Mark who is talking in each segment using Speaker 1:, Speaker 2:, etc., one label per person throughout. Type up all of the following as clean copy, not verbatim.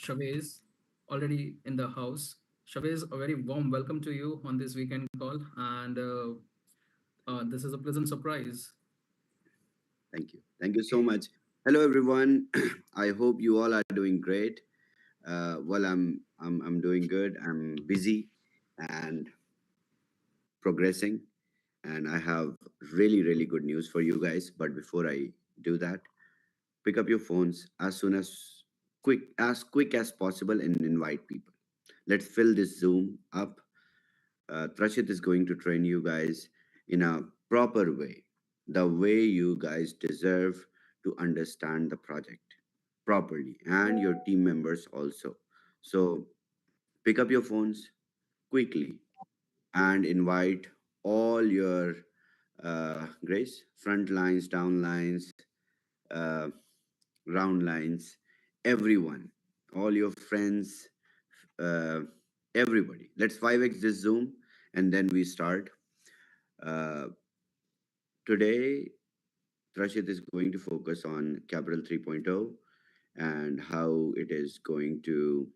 Speaker 1: Shavez already in the house. Shavez, a very warm welcome to you on this weekend call, and this is a pleasant surprise.
Speaker 2: Thank you. Thank you so much. Hello, everyone. I hope you all are doing great. I'm doing good. I'm busy and progressing, and I have really good news for you guys. But before I do that, pick up your phones as quick as possible and invite people. Let's fill this Zoom up. Trashit is going to train you guys in a proper way, the way you guys deserve to understand the project properly, and your team members also. So pick up your phones quickly and invite all your grace, front lines, down lines, uh, round lines, everyone, all your friends, uh, everybody. Let's 5x this Zoom and then we start. Uh, Today, Rashid is going to focus on Capital 3.0 and how it is going to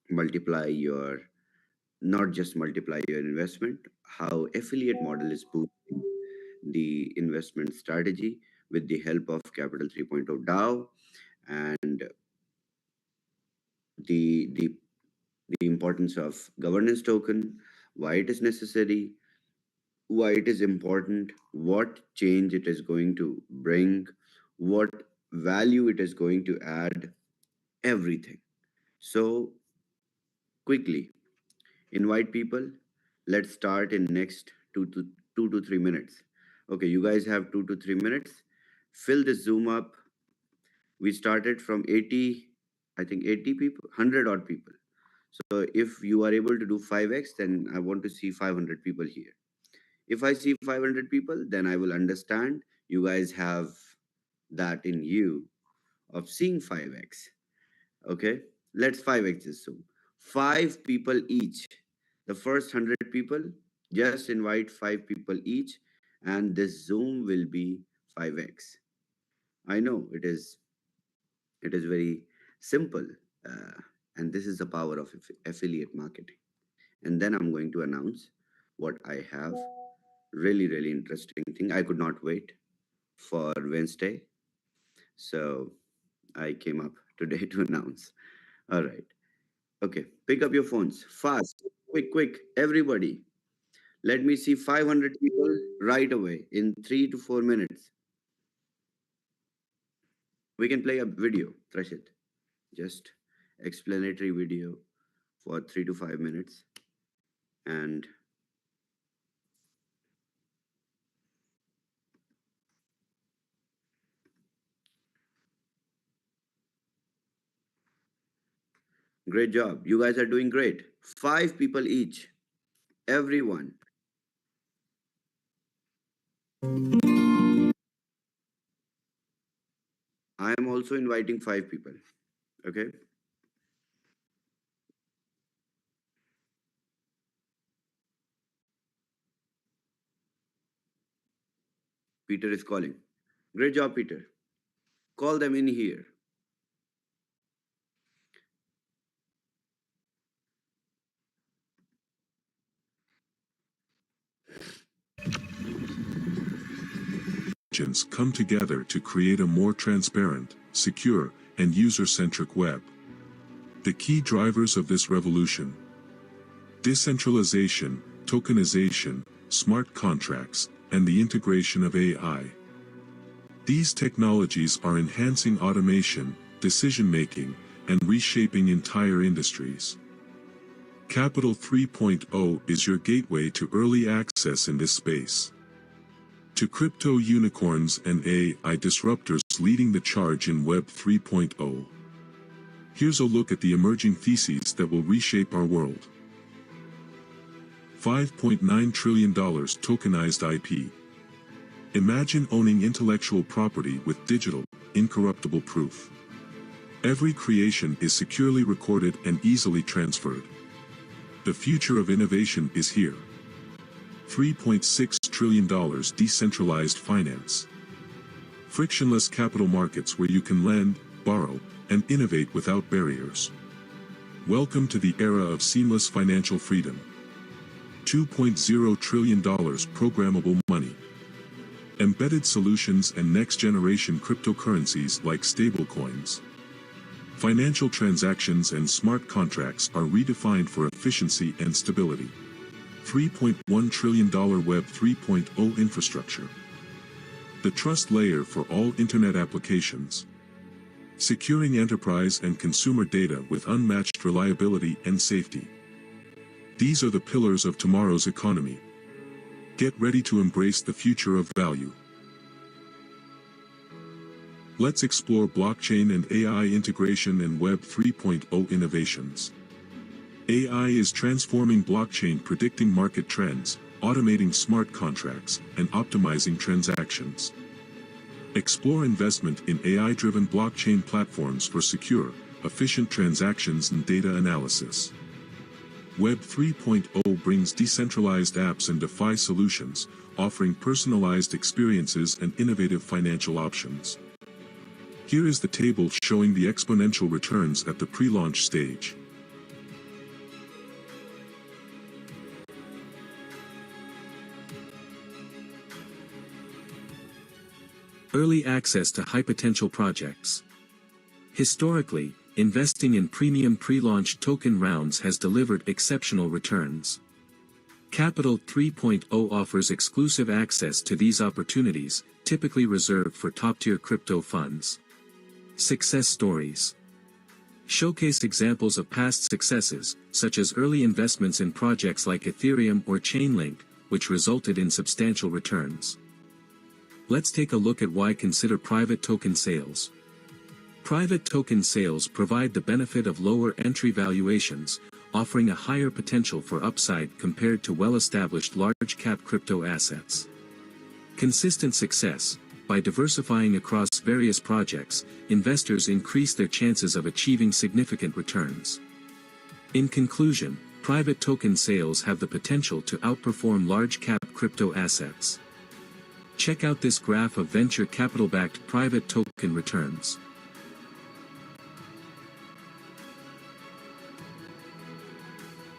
Speaker 2: multiply your, not just multiply your investment, how affiliate model is boosting the investment strategy with the help of Capital 3.0 DAO, and the the the importance of governance token, why it is necessary, why it is important, what change it is going to bring, what value it is going to add, everything. So quickly invite people. Let's start in next 2 to 3 minutes. Okay, you guys have 2 to 3 minutes. Fill this Zoom up. We started from 80, I think 80 people, 100 odd people. So if you are able to do 5x, then I want to see 500 people here. If I see 500 people, then I will understand you guys have that in you of seeing 5x. Okay, let's 5x this Zoom. Five people each. The first 100 people, just invite five people each, and this Zoom will be 5x. I know it is very simple, uh, and this is the power of affiliate marketing. And then I'm going to announce what I have. Really interesting thing. I could not wait for Wednesday, so I came up today to announce. All right. Okay. Pick up your phones fast, quick, everybody. Let me see 500 people right away in 3 to 4 minutes. We can play a video, Trashit. Just explanatory video for 3 to 5 minutes. And great job. You guys are doing great. Five people each. Everyone. I am also inviting five people. Okay. Peter is calling. Great job, Peter. Call them in here.
Speaker 3: Come together to create a more transparent, secure, and user-centric web. The key drivers of this revolution: decentralization, tokenization, smart contracts, and the integration of AI. These technologies are enhancing automation, decision-making, and reshaping entire industries. Capital 3.0 is your gateway to early access in this space. To crypto unicorns and AI disruptors leading the charge in Web 3.0. Here's a look at the emerging theses that will reshape our world. $5.9 trillion tokenized IP. Imagine owning intellectual property with digital, incorruptible proof. Every creation is securely recorded and easily transferred. The future of innovation is here. $3.6 trillion decentralized finance. Frictionless capital markets where you can lend, borrow, and innovate without barriers. Welcome to the era of seamless financial freedom. $2.0 trillion programmable money. Embedded solutions and next-generation cryptocurrencies like stablecoins. Financial transactions and smart contracts are redefined for efficiency and stability. $3.1 trillion Web 3.0 infrastructure. The trust layer for all Internet applications. Securing enterprise and consumer data with unmatched reliability and safety. These are the pillars of tomorrow's economy. Get ready to embrace the future of value. Let's explore blockchain and AI integration and Web 3.0 innovations. AI is transforming blockchain, predicting market trends, automating smart contracts, and optimizing transactions. Explore investment in AI-driven blockchain platforms for secure, efficient transactions and data analysis. Web 3.0 brings decentralized apps and DeFi solutions, offering personalized experiences and innovative financial options. Here is the table showing the exponential returns at the pre-launch stage.
Speaker 4: Early access to high-potential projects. Historically, investing in premium pre-launch token rounds has delivered exceptional returns. Capital 3.0 offers exclusive access to these opportunities, typically reserved for top-tier crypto funds. Success stories. Showcase examples of past successes, such as early investments in projects like Ethereum or Chainlink, which resulted in substantial returns. Let's take a look at why consider private token sales. Private token sales provide the benefit of lower entry valuations, offering a higher potential for upside compared to well-established large-cap crypto assets. Consistent success. By diversifying across various projects, investors increase their chances of achieving significant returns. In conclusion, private token sales have the potential to outperform large-cap crypto assets. Check out this graph of venture capital-backed private token returns.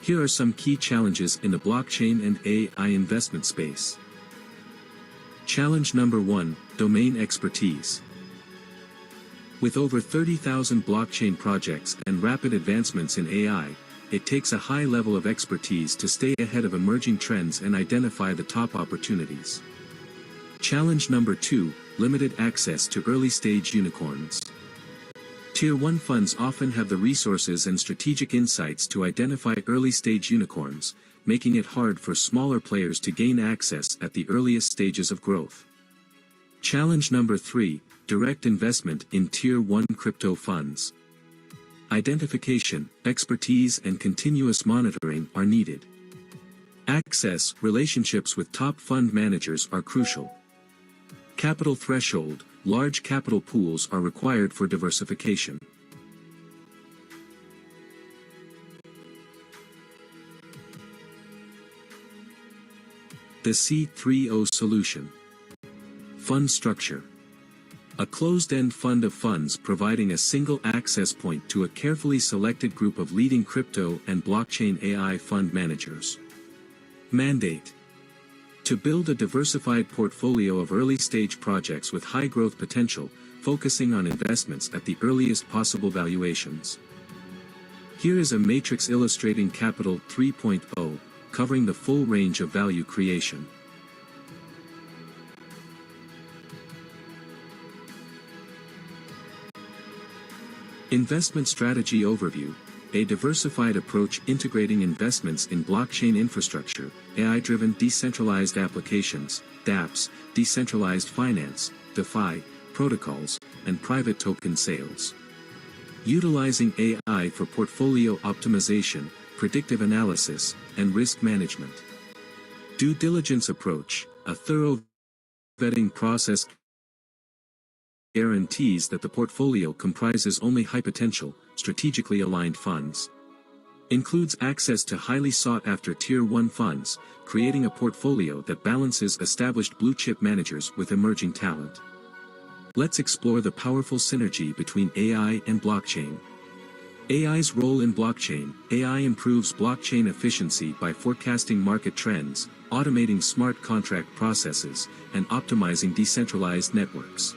Speaker 4: Here are some key challenges in the blockchain and AI investment space. Challenge number 1, domain expertise. With over 30,000 blockchain projects and rapid advancements in AI, it takes a high level of expertise to stay ahead of emerging trends and identify the top opportunities. Challenge number 2, limited access to early-stage unicorns. Tier 1 funds often have the resources and strategic insights to identify early-stage unicorns, making it hard for smaller players to gain access at the earliest stages of growth. Challenge number 3, direct investment in Tier 1 crypto funds. Identification, expertise and continuous monitoring are needed. Access, relationships with top fund managers are crucial. Capital threshold, large capital pools are required for diversification. The C3O solution. Fund structure. A closed-end fund of funds providing a single access point to a carefully selected group of leading crypto and blockchain AI fund managers. Mandate. To build a diversified portfolio of early-stage projects with high growth potential, focusing on investments at the earliest possible valuations. Here is a matrix illustrating Capital 3.0, covering the full range of value creation. Investment strategy overview. A diversified approach integrating investments in blockchain infrastructure, AI-driven decentralized applications, dApps, decentralized finance, DeFi, protocols, and private token sales. Utilizing AI for portfolio optimization, predictive analysis, and risk management. Due diligence approach. A thorough vetting process guarantees that the portfolio comprises only high-potential, strategically aligned funds. Includes access to highly sought-after Tier 1 funds, creating a portfolio that balances established blue-chip managers with emerging talent. Let's explore the powerful synergy between AI and blockchain. AI's role in blockchain. AI improves blockchain efficiency by forecasting market trends, automating smart contract processes, and optimizing decentralized networks.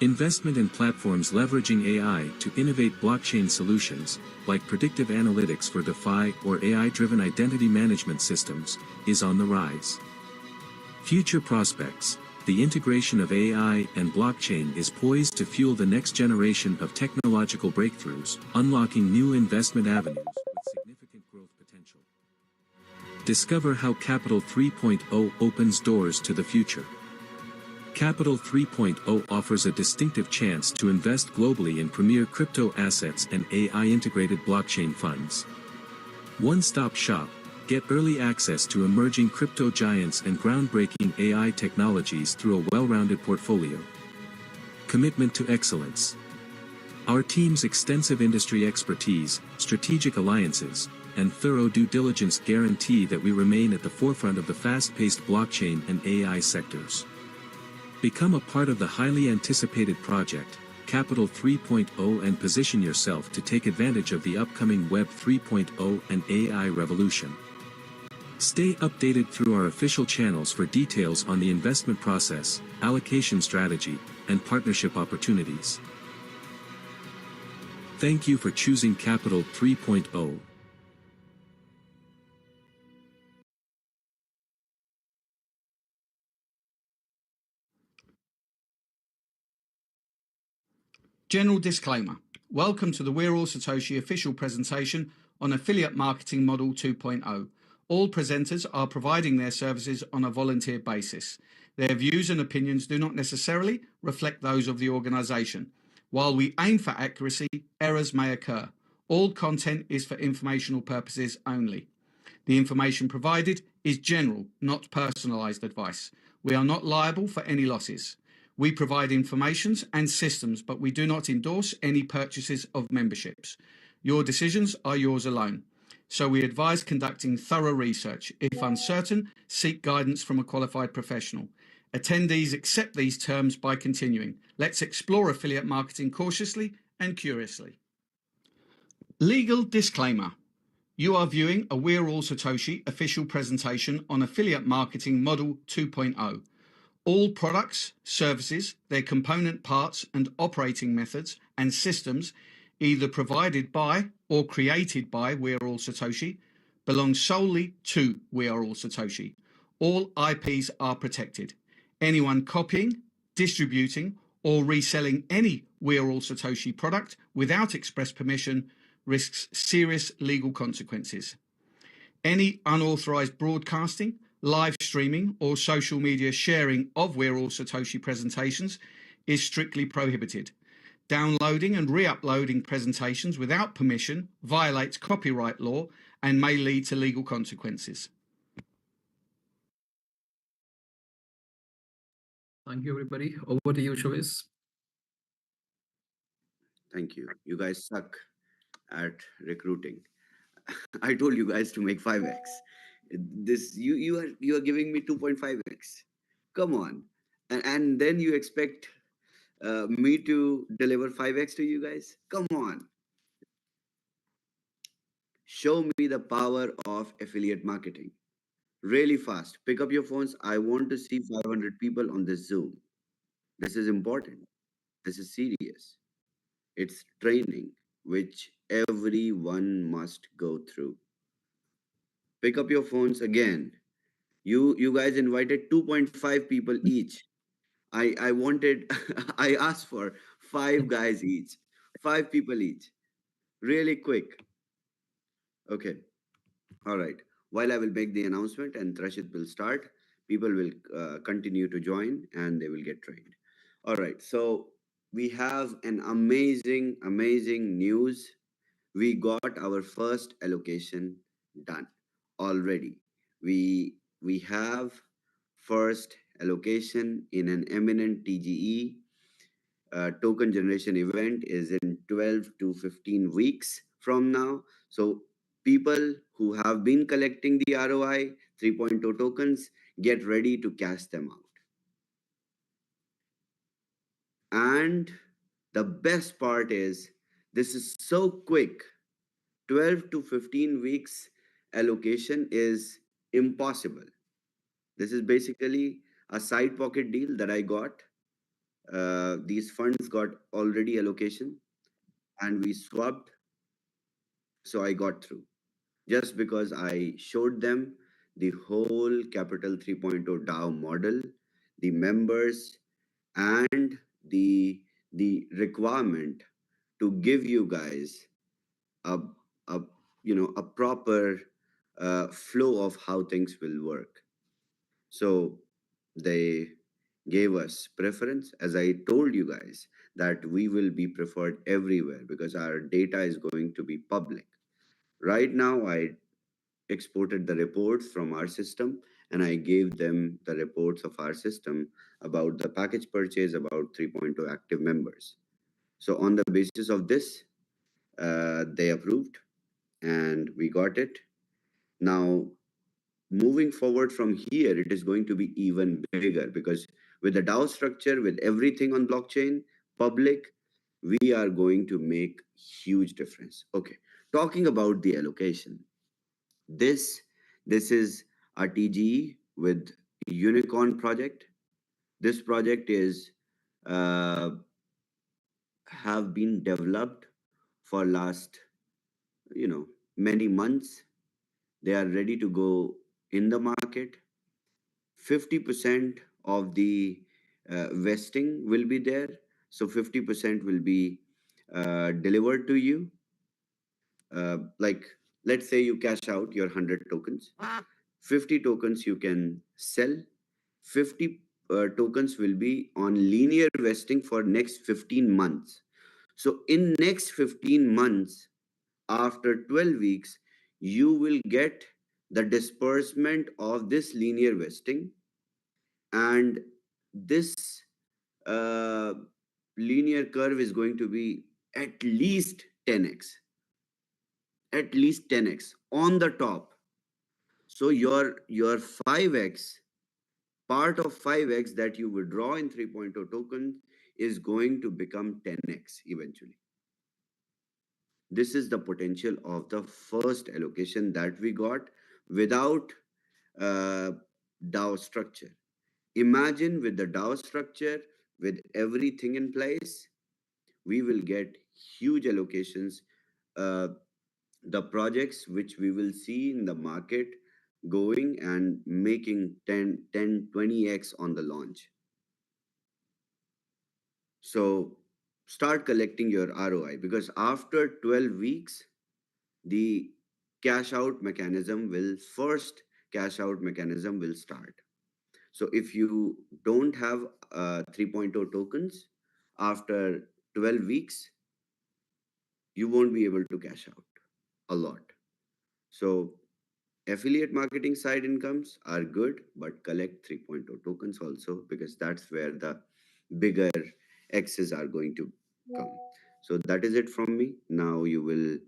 Speaker 4: Investment in platforms leveraging AI to innovate blockchain solutions, like predictive analytics for DeFi or AI-driven identity management systems, is on the rise. Future prospects. The integration of AI and blockchain is poised to fuel the next generation of technological breakthroughs, unlocking new investment avenues with significant growth potential. Discover how Capital 3.0 opens doors to the future. Capital 3.0 offers a distinctive chance to invest globally in premier crypto assets and AI-integrated blockchain funds. One-stop shop. Get early access to emerging crypto giants and groundbreaking AI technologies through a well-rounded portfolio. Commitment to excellence. Our team's extensive industry expertise, strategic alliances, and thorough due diligence guarantee that we remain at the forefront of the fast-paced blockchain and AI sectors. Become a part of the highly anticipated project, Capital 3.0, and position yourself to take advantage of the upcoming Web 3.0 and AI revolution. Stay updated through our official channels for details on the investment process, allocation strategy, and partnership opportunities. Thank you for choosing Capital 3.0.
Speaker 5: General disclaimer. Welcome to the We're All Satoshi official presentation on Affiliate Marketing Model 2.0. All presenters are providing their services on a volunteer basis. Their views and opinions do not necessarily reflect those of the organization. While we aim for accuracy, errors may occur. All content is for informational purposes only. The information provided is general, not personalized advice. We are not liable for any losses. We provide informations and systems, but we do not endorse any purchases of memberships. Your decisions are yours alone. So we advise conducting thorough research. If uncertain, seek guidance from a qualified professional. Attendees accept these terms by continuing. Let's explore affiliate marketing cautiously and curiously. Legal disclaimer. You are viewing a We're All Satoshi official presentation on Affiliate Marketing Model 2.0. All products, services, their component parts and operating methods and systems either provided by or created by We're All Satoshi belong solely to We Are All Satoshi. All IPs are protected. Anyone copying, distributing, or reselling any We Are All Satoshi product without express permission risks serious legal consequences. Any unauthorized broadcasting, live streaming, or social media sharing of We're All Satoshi presentations is strictly prohibited. Downloading and re-uploading presentations without permission violates copyright law and may lead to legal consequences.
Speaker 1: Thank you, everybody. Over to you, Shaviz.
Speaker 2: Thank you. You guys suck at recruiting. I told you guys to make 5x. This you are giving me 2.5x. Come on, and then you expect me to deliver 5x to you guys? Come on. Show me the power of affiliate marketing. Really fast. Pick up your phones. I want to see 500 people on this Zoom. This is important. This is serious. It's training which everyone must go through. Pick up your phones again. You guys invited 2.5 people each. I wanted, I asked for 5 guys each, 5 people each. Really quick. Okay. All right. While I will make the announcement and Trashit will start, people will continue to join and they will get trained. All right. So we have an amazing news. We got our first allocation done already. We have first allocation in an eminent TGE. Token generation event is in 12 to 15 weeks from now. So people who have been collecting the ROI 3.0 tokens, get ready to cash them out. And the best part is this is so quick. 12 to 15 weeks allocation is impossible. This is basically a side pocket deal that I got. These funds got already allocation and we swapped. So I got through just because I showed them the whole Capital 3.0 DAO model, the members, and the requirement to give you guys a, a a proper flow of how things will work. So they gave us preference, as I told you guys, that we will be preferred everywhere because our data is going to be public. Right now, I exported the reports from our system and I gave them the reports of our system about the package purchase, about 3.0 active members. So on the basis of this, they approved and we got it. Now, moving forward from here, it is going to be even bigger because with the DAO structure, with everything on blockchain, public, we are going to make huge difference. Okay, talking about the allocation, this this is a TGE with Unicorn project. This project is uh, have been developed for last many months. They are ready to go in the market. 50% of the vesting will be there. So 50% will be delivered to you. Like, let's say you cash out your 100 tokens. 50 tokens you can sell. 50 tokens will be on linear vesting for next 15 months. So in next 15 months, after 12 weeks, you will get the disbursement of this linear vesting, and this uh, linear curve is going to be at least 10x on the top. So your 5x, part of 5x that you withdraw in 3.0 token is going to become 10x eventually. This is the potential of the first allocation that we got without uh, DAO structure. Imagine with the DAO structure, with everything in place, we will get huge allocations. The projects which we will see in the market going and making 20x on the launch. So start collecting your ROI because after 12 weeks, the first cash out mechanism will start. So if you don't have 3.0 tokens after 12 weeks, you won't be able to cash out a lot. So affiliate marketing side incomes are good, but collect 3.0 tokens also because that's where the bigger X's are going to come. So that is it from me. Now you will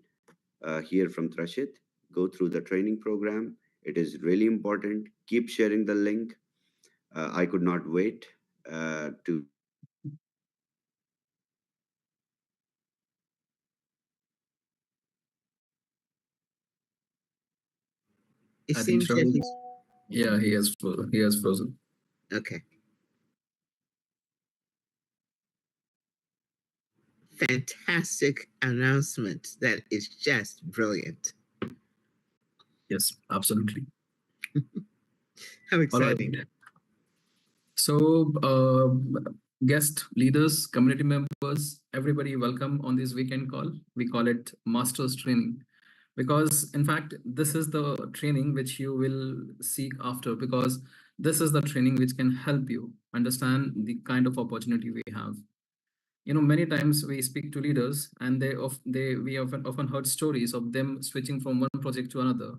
Speaker 2: hear from Trashit. Go through the training program. It is really important. Keep sharing the link. I could not wait to.
Speaker 6: It
Speaker 1: I think
Speaker 6: seems that
Speaker 1: Shavi,
Speaker 6: he's
Speaker 1: yeah, he has frozen.
Speaker 6: okay. Fantastic announcement. That is just brilliant.
Speaker 1: Yes, absolutely.
Speaker 6: How
Speaker 1: All right.
Speaker 6: exciting.
Speaker 1: So, guest leaders, community members, everybody, welcome on this weekend call. We call it Masters Training because, in fact, this is the training which you will seek after because this is the training which can help you understand the kind of opportunity we have. Many times we speak to leaders and we often heard stories of them switching from one project to another.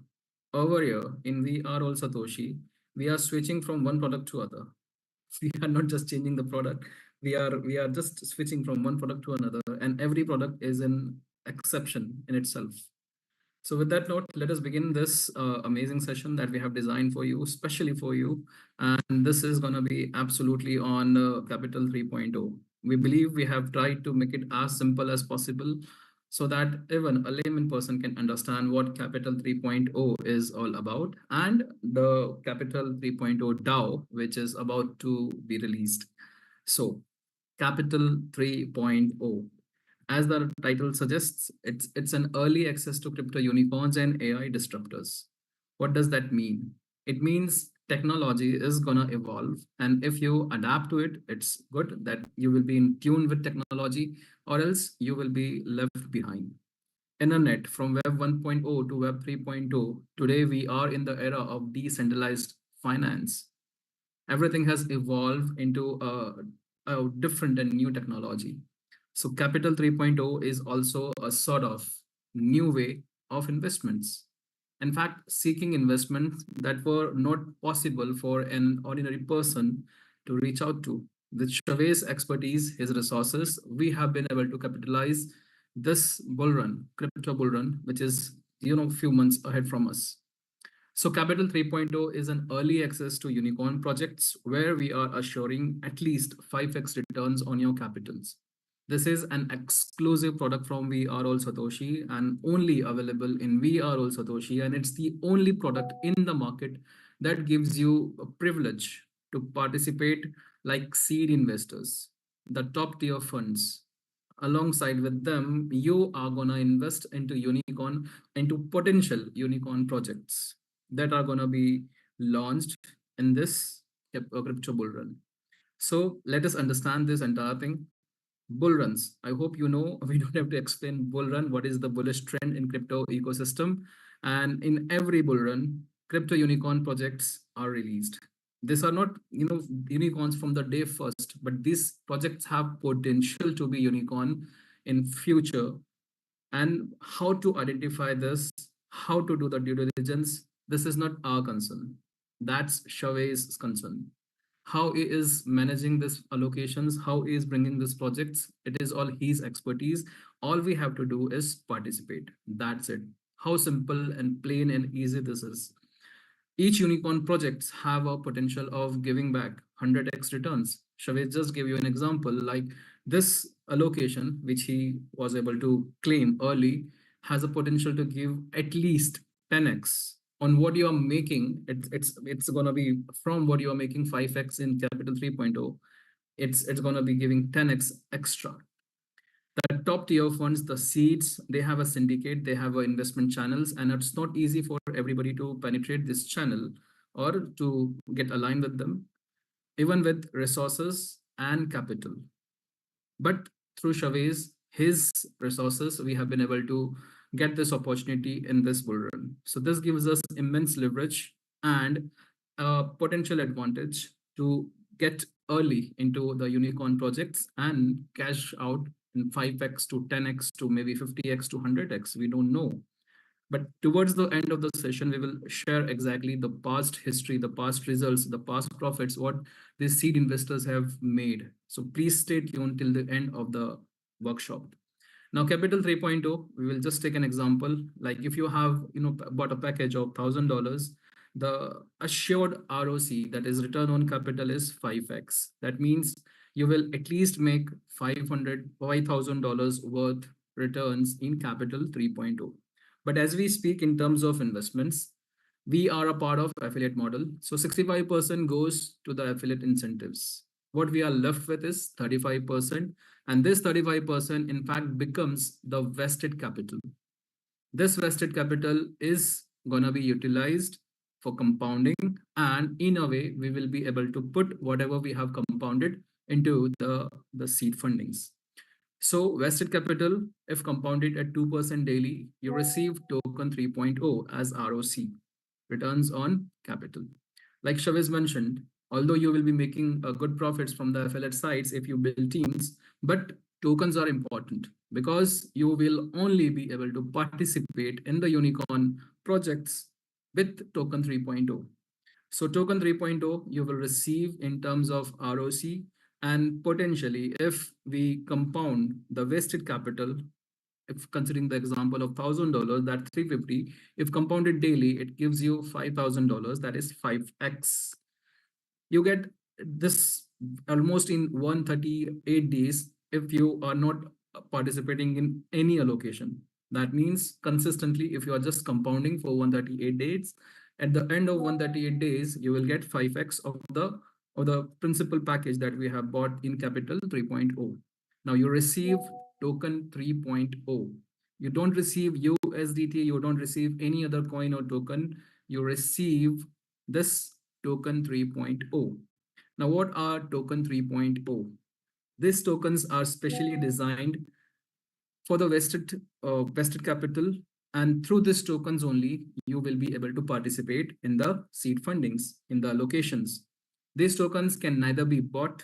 Speaker 1: Over here in We Are All Satoshi, we are switching from one product to other. We are not just changing the product. We are just switching from one product to another, and every product is an exception in itself. So with that note, let us begin this amazing session that we have designed for you, especially for you. And this is going to be absolutely on Capital 3.0. We believe we have tried to make it as simple as possible so that even a layman person can understand what Capital 3.0 is all about and the Capital 3.0 DAO, which is about to be released. So, Capital 3.0. As the title suggests, it's an early access to crypto unicorns and AI disruptors. What does that mean? It means technology is gonna evolve, and if you adapt to it, it's good that you will be in tune with technology, or else you will be left behind. Internet from Web 1.0 to Web 3.0, today we are in the era of decentralized finance. Everything has evolved into a different and new technology. So Capital 3.0 is also a sort of new way of investments. In fact, seeking investments that were not possible for an ordinary person to reach out to. With Chavez' expertise, his resources, we have been able to capitalize this bull run, crypto bull run, which is few months ahead from us. So Capital 3.0 is an early access to unicorn projects where we are assuring at least 5x returns on your capitals. This is an exclusive product from We Are All Satoshi and only available in We Are All Satoshi. And it's the only product in the market that gives you a privilege to participate like seed investors, the top tier funds. Alongside with them, you are gonna invest into potential unicorn projects that are gonna be launched in this crypto bull run. So let us understand this entire thing. Bull runs. I hope you know we don't have to explain bull run. What is the bullish trend in crypto ecosystem? And in every bull run, crypto unicorn projects are released. These are not unicorns from the day first, but these projects have potential to be unicorn in future. And how to identify this, how to do the due diligence, this is not our concern. That's Chavez' concern. How he is managing this allocations, how he is bringing these projects, it is all his expertise. All we have to do is participate. That's it. How simple and plain and easy this is. Each unicorn projects have a potential of giving back 100x returns. Chavez just gave you an example like this allocation, which he was able to claim early, has a potential to give at least 10x on what you are making. It's going to be from what you are making 5x in Capital 3.0. It's going to be giving 10x extra. The top tier funds, the seeds, they have a syndicate, they have investment channels, and it's not easy for everybody to penetrate this channel or to get aligned with them, even with resources and capital. But through Chavez, his resources, we have been able to get this opportunity in this bull run. So this gives us immense leverage and a potential advantage to get early into the unicorn projects and cash out in 5x to 10x to maybe 50x to 100x. We don't know. But towards the end of the session, we will share exactly the past history, the past results, the past profits, what these seed investors have made. So please stay tuned till the end of the workshop. Now, Capital 3.0, we will just take an example. Like if you have bought a package of $1,000, the assured ROC, that is return on capital, is 5x. That means you will at least make $5,000 worth returns in Capital 3.0. But as we speak in terms of investments, we are a part of affiliate model. So 65% goes to the affiliate incentives. What we are left with is 35%. And this 35% in fact becomes the vested capital. This vested capital is going to be utilized for compounding. And in a way, we will be able to put whatever we have compounded into the seed fundings. So vested capital, if compounded at 2% daily, you receive token 3.0 as ROC, returns on capital. Like Chavez mentioned, although you will be making good profits from the affiliate sites if you build teams, but tokens are important because you will only be able to participate in the unicorn projects with token 3.0. So token 3.0, you will receive in terms of ROC, and potentially if we compound the vested capital, if considering the example of $1,000, that 350, if compounded daily, it gives you $5,000, that is 5x. You get this almost in 138 days if you are not participating in any allocation. That means consistently, if you are just compounding for 138 days, at the end of 138 days, you will get 5x of the principal package that we have bought in Capital 3.0. Now you receive token 3.0. You don't receive USDT, you don't receive any other coin or token. You receive this token 3.0. Now, what are token 3.0? These tokens are specially designed for the vested capital, and through these tokens only, you will be able to participate in the seed fundings, in the allocations. These tokens can neither be bought,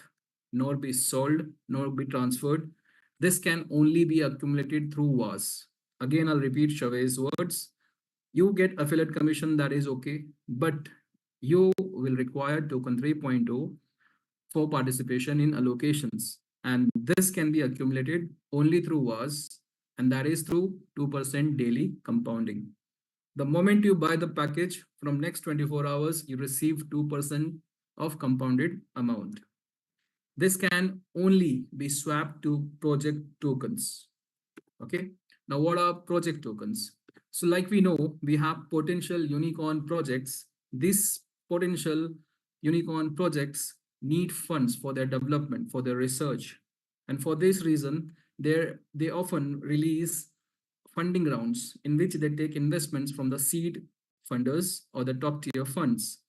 Speaker 1: nor be sold, nor be transferred. This can only be accumulated through VAS. Again, I'll repeat Chavez words. You get affiliate commission, that is okay, but you will require token 3.0 for participation in allocations. And this can be accumulated only through VAS, and that is through 2% daily compounding. The moment you buy the package, from next 24 hours, you receive 2% of compounded amount. This can only be swapped to project tokens. Okay. Now, what are project tokens? So like we know, we have potential unicorn projects. These potential unicorn projects need funds for their development, for their research. And for this reason, they often release funding rounds in which they take investments from the seed funders or the top tier funds.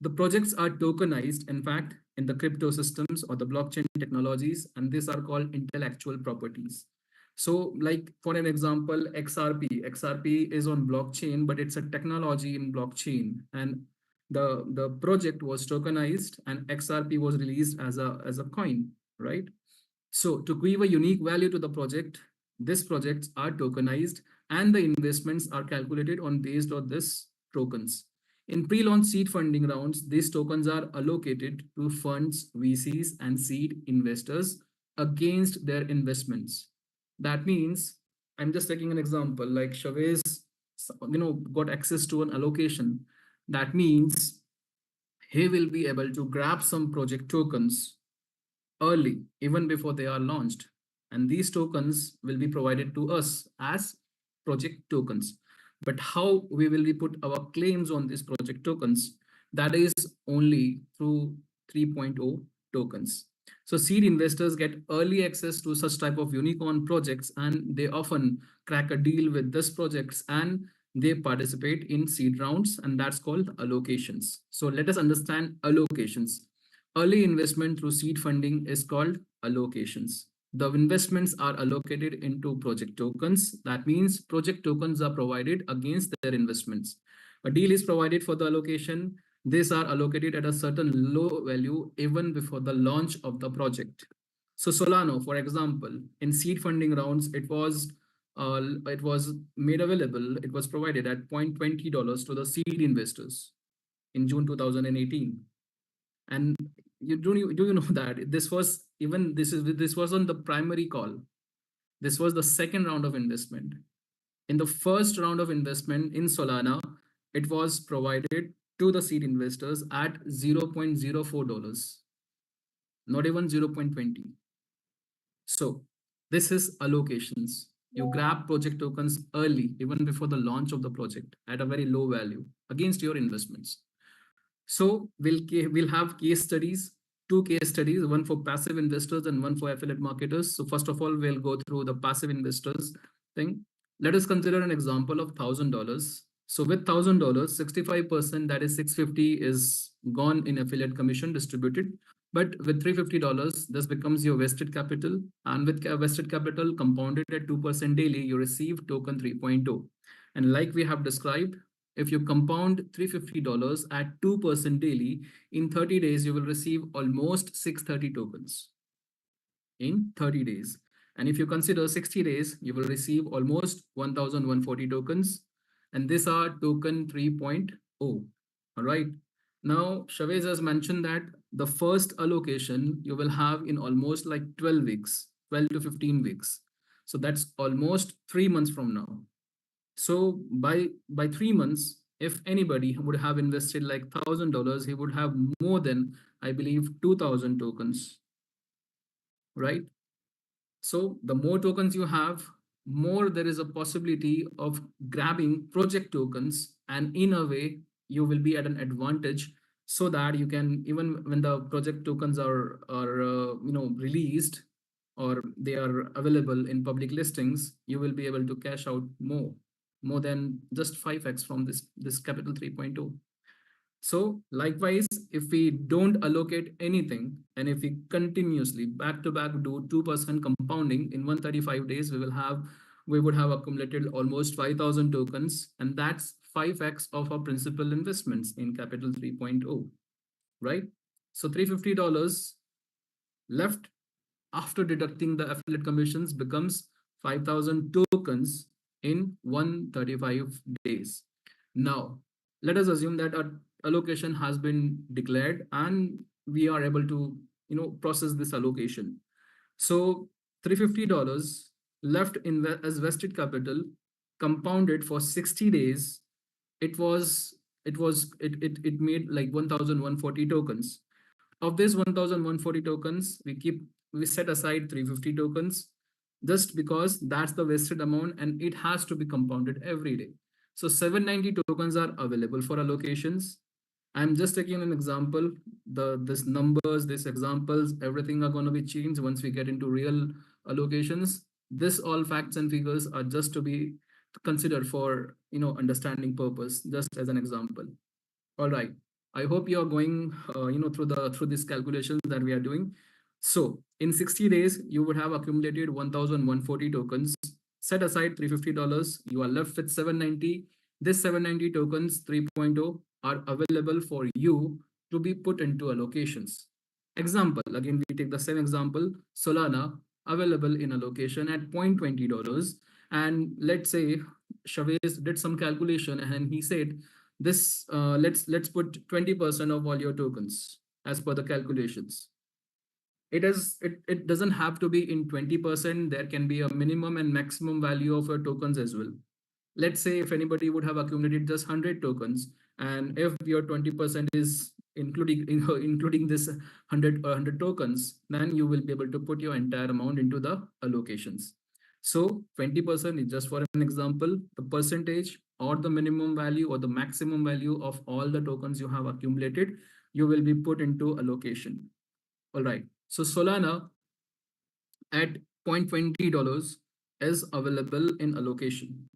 Speaker 1: The projects are tokenized, in fact, in the crypto systems or the blockchain technologies, and these are called intellectual properties. So like for an example, XRP is on blockchain, but it's a technology in blockchain. And the project was tokenized and XRP was released as a coin, right? So to give a unique value to the project, these projects are tokenized and the investments are calculated on based on this tokens. In pre-launch seed funding rounds, these tokens are allocated to funds, VCs, and seed investors against their investments. That means, I'm just taking an example, like Chavez, got access to an allocation. That means he will be able to grab some project tokens early, even before they are launched. And these tokens will be provided to us as project tokens. But how we will put our claims on these project tokens, that is only through 3.0 tokens. So seed investors get early access to such type of unicorn projects, and they often crack a deal with these projects and they participate in seed rounds, and that's called allocations. So let us understand allocations. Early investment through seed funding is called allocations. The investments are allocated into project tokens. That means project tokens are provided against their investments. A deal is provided for the allocation. These are allocated at a certain low value even before the launch of the project. So Solana, for example, in seed funding rounds, it was made available. It was provided at $0.20 to the seed investors in June 2018. And do you know that this was on the primary call. This was the second round of investment. In the first round of investment in Solana, it was provided to the seed investors at $0.04, not even 0.20. So this is allocations. You grab project tokens early, even before the launch of the project, at a very low value against your investments. So we'll have case studies, two case studies, one for passive investors and one for affiliate marketers. So first of all, we'll go through the passive investors thing. Let us consider an example of $1,000. So with $1,000, 65%, that is 650, is gone in affiliate commission distributed. But with $350, this becomes your vested capital. And with vested capital compounded at 2% daily, you receive token 3.0. And like we have described, if you compound $350 at 2% daily, in 30 days, you will receive almost 630 tokens in 30 days. And if you consider 60 days, you will receive almost 1,140 tokens. And these are token 3.0. All right. Now, Chavez has mentioned that the first allocation you will have in almost like 12 weeks, 12 to 15 weeks. So that's almost 3 months from now. So by 3 months, if anybody would have invested like $1,000, he would have more than I believe, 2000 tokens, right? So the more tokens you have, more there is a possibility of grabbing project tokens, and in a way, you will be at an advantage, so that you can, even when the project tokens are released, or they are available in public listings, you will be able to cash out more than just 5x from this capital 3.0. So likewise, if we don't allocate anything, and if we continuously back to back do 2% compounding in 135 days, we would have accumulated almost 5,000 tokens, and that's 5x of our principal investments in capital 3.0, right? So $350 left after deducting the affiliate commissions becomes 5,000 tokens in 135 days. Now, let us assume that our allocation has been declared and we are able to process this allocation. So $350 left in as vested capital, compounded for 60 days, it made like 1,140 tokens. Of this 1,140 tokens, we set aside 350 tokens, just because that's the vested amount and it has to be compounded every day. So 790 tokens are available for allocations. I'm just taking an example. This numbers, these examples, everything are going to be changed once we get into real allocations. This all facts and figures are just to be considered for understanding purpose, just as an example. All right. I hope you are going through these calculations that we are doing. So in 60 days, you would have accumulated 1,140 tokens. Set aside $350. You are left with 790. This 790 tokens 3.0 are available for you to be put into allocations. Example, again, we take the same example, Solana available in allocation at $0.20. And let's say Chavez did some calculation and he said, this let's put 20% of all your tokens as per the calculations. It doesn't have to be in 20%. There can be a minimum and maximum value of your tokens as well. Let's say if anybody would have accumulated just 100 tokens, and if your 20% is including this 100 tokens, then you will be able to put your entire amount into the allocations. So 20% is just for an example, the percentage or the minimum value or the maximum value of all the tokens you have accumulated, you will be put into allocation. All right. So Solana at $0.20 is available in allocation.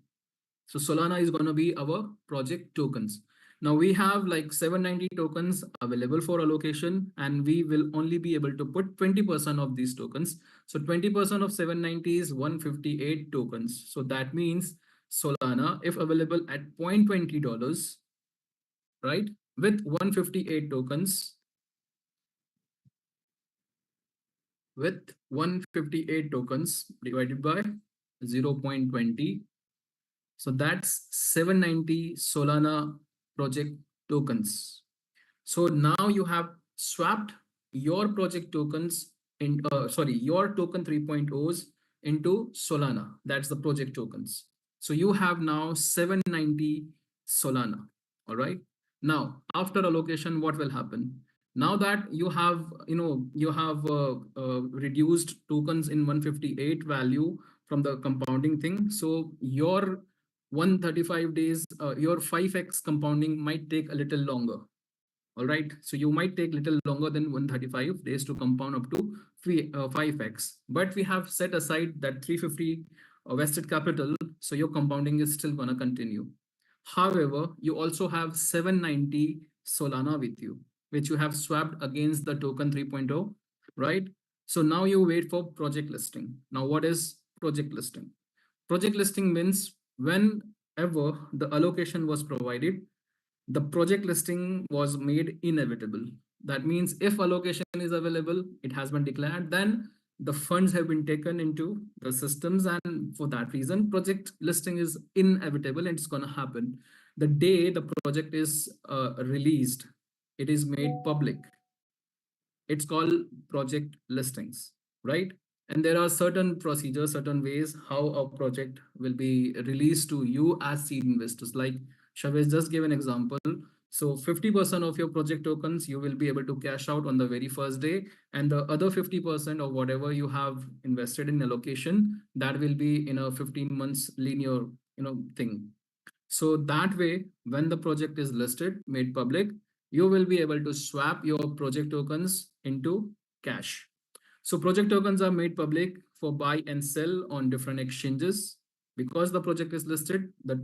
Speaker 1: So Solana is going to be our project tokens. Now we have like 790 tokens available for allocation, and we will only be able to put 20% of these tokens. So 20% of 790 is 158 tokens. So that means Solana, if available at $0.20, right, with 158 tokens, with 158 tokens divided by 0.20. So that's 790 Solana project tokens. So now you have swapped your project tokens in, your token 3.0s into Solana. That's the project tokens. So you have now 790 Solana. All right. Now, after allocation, what will happen? Now that you have, reduced tokens in 158 value from the compounding thing. So your 135 days, your 5x compounding might take a little longer. All right. So you might take little longer than 135 days to compound up to 5x. But we have set aside that 350 vested capital. So your compounding is still going to continue. However, you also have 790 Solana with you, which you have swapped against the token 3.0, right? So now you wait for project listing. Now, what is project listing? Project listing means whenever the allocation was provided, the project listing was made inevitable. That means if allocation is available, it has been declared, then the funds have been taken into the systems, and for that reason, project listing is inevitable and it's going to happen. The day the project is released, it is made public. It's called project listings, right? And there are certain procedures, certain ways how a project will be released to you as seed investors. Like Chavez just gave an example. So 50% of your project tokens, you will be able to cash out on the very first day. And the other 50% of whatever you have invested in allocation, that will be in a 15 months linear, thing. So that way, when the project is listed, made public, you will be able to swap your project tokens into cash. So project tokens are made public for buy and sell on different exchanges. Because the project is listed, the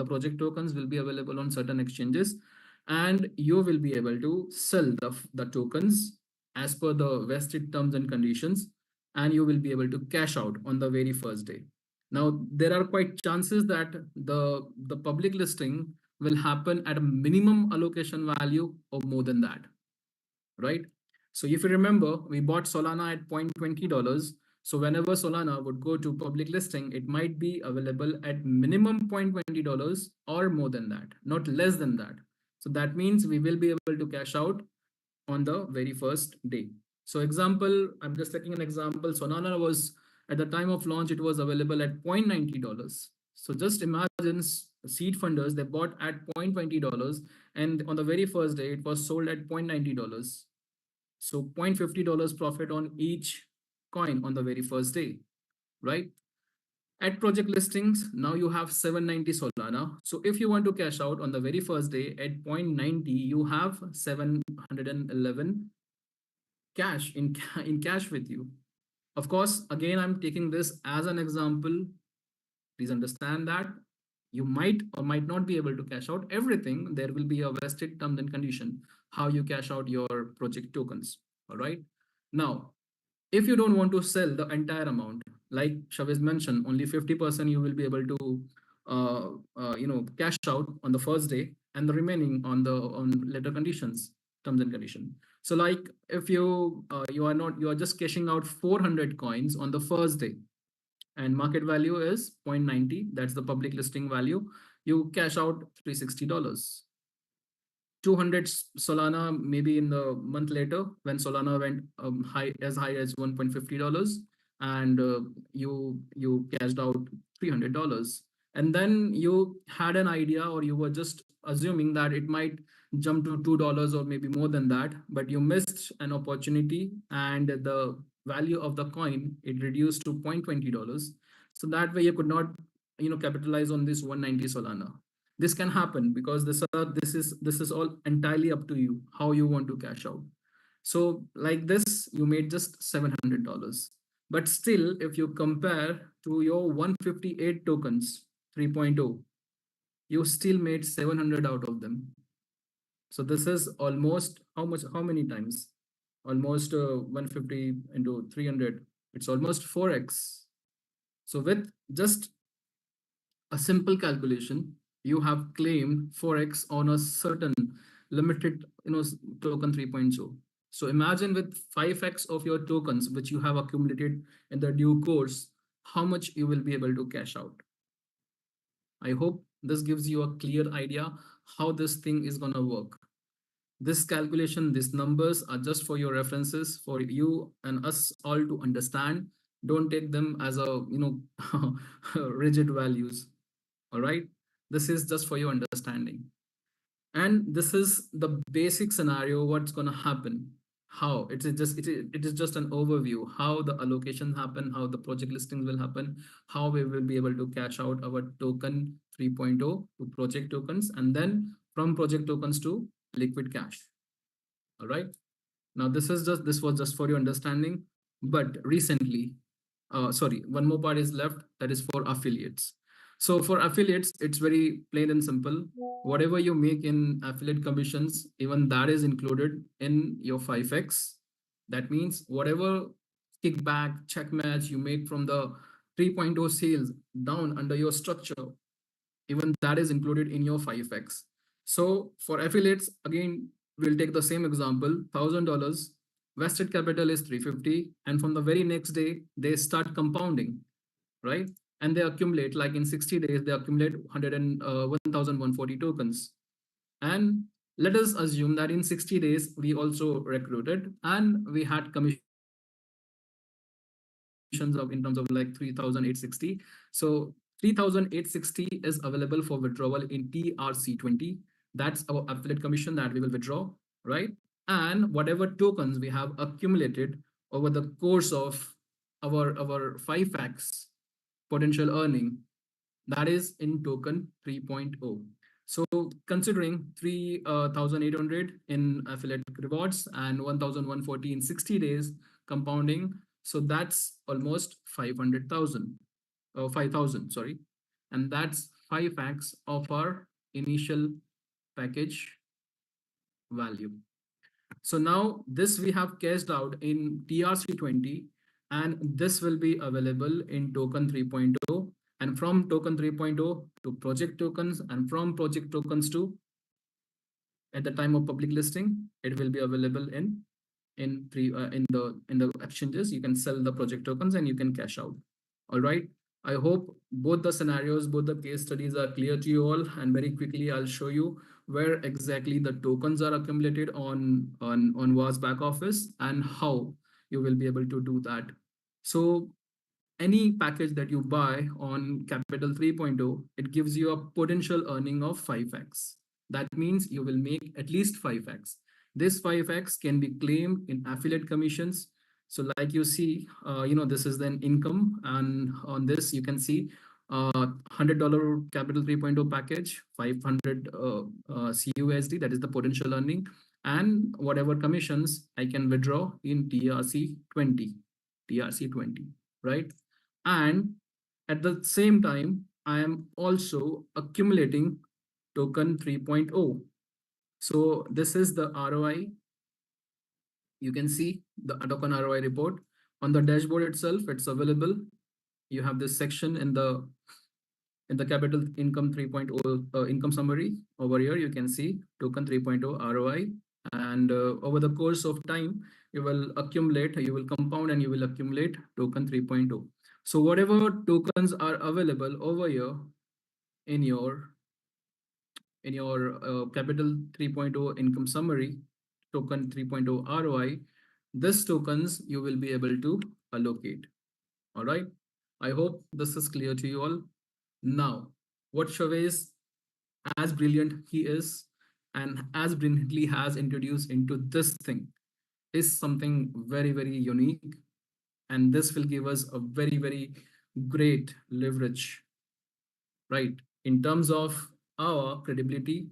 Speaker 1: project tokens will be available on certain exchanges, and you will be able to sell the tokens as per the vested terms and conditions, and you will be able to cash out on the very first day. Now, there are quite chances that the public listing will happen at a minimum allocation value or more than that, right? So if you remember, we bought Solana at $0.20. So whenever Solana would go to public listing, it might be available at minimum $0.20 or more than that, not less than that. So that means we will be able to cash out on the very first day. So example, I'm just taking an example. Solana was, at the time of launch, it was available at $0.90. So just imagine seed funders, they bought at $0.20, and on the very first day, it was sold at $0.90. So $0.50 profit on each coin on the very first day, right? At project listings, now you have 790 Solana. So if you want to cash out on the very first day at 0.90, you have 711 cash in cash with you. Of course, again, I'm taking this as an example. Please understand that you might or might not be able to cash out everything. There will be a vested term and condition how you cash out your project tokens. All right. Now, if you don't want to sell the entire amount, like Shaviz mentioned, only 50% you will be able to cash out on the first day, and the remaining on later conditions, terms and condition. So like if you are just cashing out 400 coins on the first day, and market value is 0.90, that's the public listing value, you cash out $360. 200 Solana maybe in the month later, when Solana went high as $1.50, and you cashed out $300. And then you had an idea, or you were just assuming that it might jump to $2 or maybe more than that, but you missed an opportunity, and the value of the coin, it reduced to $0.20. So that way you could not capitalize on this 190 Solana. This can happen because this is all entirely up to you how you want to cash out. So like this, you made just $700. But still, if you compare to your 158 tokens 3.0, you still made 700 out of them. So this is almost how many times? Almost 150 into 300. It's almost 4x. So with just a simple calculation, you have claimed 4x on a certain limited token 3.0. So imagine with 5x of your tokens which you have accumulated in the due course, how much you will be able to cash out. I hope this gives you a clear idea how this thing is going to work. This calculation, these numbers are just for your references, for you and us all to understand. Don't take them as a rigid values. All right, this is just for your understanding, and this is the basic scenario what's going to happen. How it is just an overview how the allocation happen, how the project listings will happen, how we will be able to cash out our token 3.0 to project tokens, and then from project tokens to liquid cash. All right, now this was just for your understanding. But recently, sorry, one more part is left, that is for affiliates. So for affiliates, it's very plain and simple. Whatever you make in affiliate commissions, even that is included in your 5x. That means whatever kickback, check match you make from the 3.0 sales down under your structure, even that is included in your 5x. So for affiliates, again, we'll take the same example, $1,000. Vested capital is 350, and from the very next day, they start compounding, right? And they accumulate, like in 60 days, they accumulate 1,140 tokens. And let us assume that in 60 days, we also recruited and we had commissions of in terms of like 3,860. So 3,860 is available for withdrawal in TRC20. That's our affiliate commission that we will withdraw, right? And whatever tokens we have accumulated over the course of our 5x potential earning, that is in token 3.0. So considering 3,800 in affiliate rewards and 1,140 in 60 days compounding, so that's almost 500,000, 5,000, sorry. And that's 5x of our initial package value. So now this we have cashed out in TRC20, and this will be available in token 3.0, and from token 3.0 to project tokens, and from project tokens to, at the time of public listing, it will be available in the exchanges. You can sell the project tokens and you can cash out. All right. I hope both the scenarios, both the case studies are clear to you all, and very quickly I'll show you where exactly the tokens are accumulated on VAS back office and how you will be able to do that. So any package that you buy on Capital 3.0, it gives you a potential earning of 5x. That means you will make at least 5x. This 5x can be claimed in affiliate commissions. So like you see, this is then income, and on this you can see $100 Capital 3.0 package, 500 CUSD, that is the potential earning, and whatever commissions I can withdraw in TRC20, right? And at the same time, I am also accumulating token 3.0. So this is the ROI. You can see the token ROI report on the dashboard itself. It's available. You have this section in the capital income 3.0 income summary. Over here, you can see token 3.0 ROI. And over the course of time, you will accumulate, you will compound, and you will accumulate token 3.0. So whatever tokens are available over here in your capital 3.0 income summary, token 3.0 ROI, this tokens you will be able to allocate. All right. I hope this is clear to you all. Now, what Chavez, as brilliant he is, and as brilliantly has introduced into this thing, is something very, very unique. And this will give us a very, very great leverage, right? In terms of our credibility,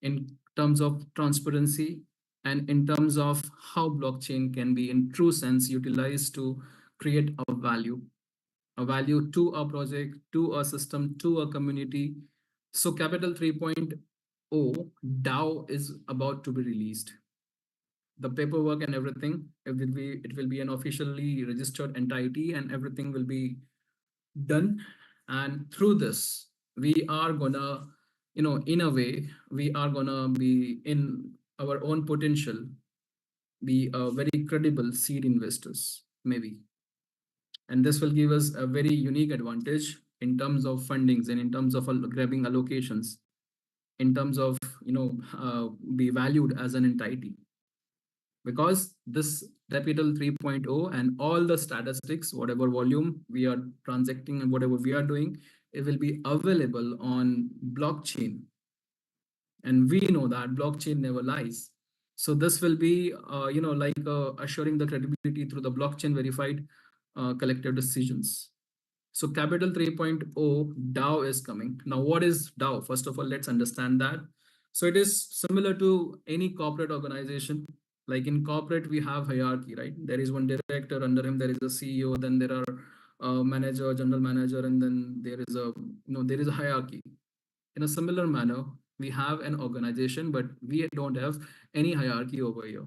Speaker 1: in terms of transparency, and in terms of how blockchain can be in true sense utilized to create a value to a project, to a system, to a community. So Capital 3.0 DAO is about to be released. The paperwork and everything, it will be an officially registered entity, and everything will be done. And through this, we are gonna, in a way, we are gonna be in our own potential, be a very credible seed investors, maybe. And this will give us a very unique advantage in terms of fundings and in terms of grabbing allocations, in terms of, be valued as an entity. Because this Capital 3.0 and all the statistics, whatever volume we are transacting and whatever we are doing, it will be available on blockchain. And we know that blockchain never lies. So this will be, assuring the credibility through the blockchain verified collective decisions. So Capital 3.0 DAO is coming. Now, what is DAO? First of all, let's understand that. So it is similar to any corporate organization. Like in corporate, we have hierarchy, right? There is one director, under him there is a CEO, then there are manager, general manager, and then there is a hierarchy. In a similar manner, we have an organization, but we don't have any hierarchy over here.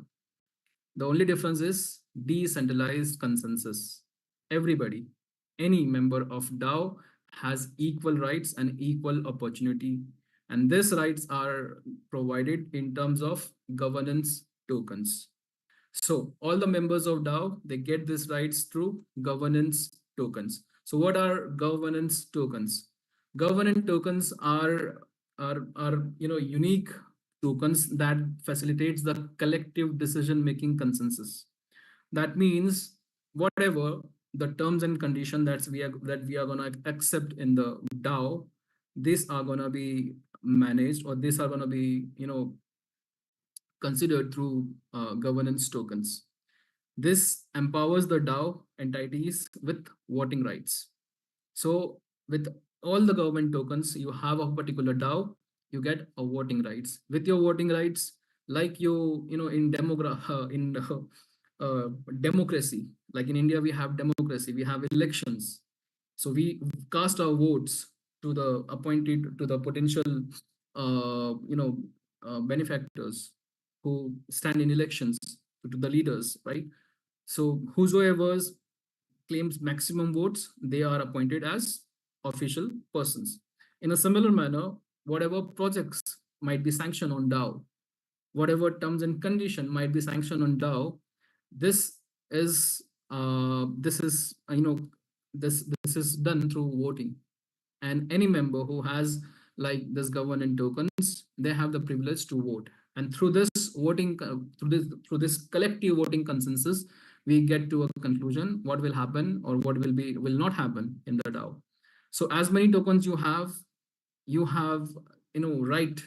Speaker 1: The only difference is decentralized consensus. Everybody, any member of DAO has equal rights and equal opportunity. And these rights are provided in terms of governance tokens. So all the members of DAO, they get these rights through governance tokens. So what are governance tokens? Governance tokens are unique tokens that facilitates the collective decision-making consensus. That means whatever the terms and condition that we are gonna accept in the DAO, these are gonna be managed, or these are going to be, considered through governance tokens. This empowers the DAO entities with voting rights. So with all the government tokens, you have a particular DAO, you get a voting rights. With your voting rights, like in democracy, like in India, we have democracy, we have elections. So we cast our votes to the appointed, to the potential, benefactors who stand in elections, to the leaders, right? So whosoever claims maximum votes, they are appointed as official persons. In a similar manner, whatever projects might be sanctioned on DAO, whatever terms and condition might be sanctioned on DAO, this is this is done through voting, and any member who has like this governance tokens, they have the privilege to vote, and through this voting, through this collective voting consensus, we get to a conclusion what will happen or what will not happen in the DAO. So as many tokens you have, right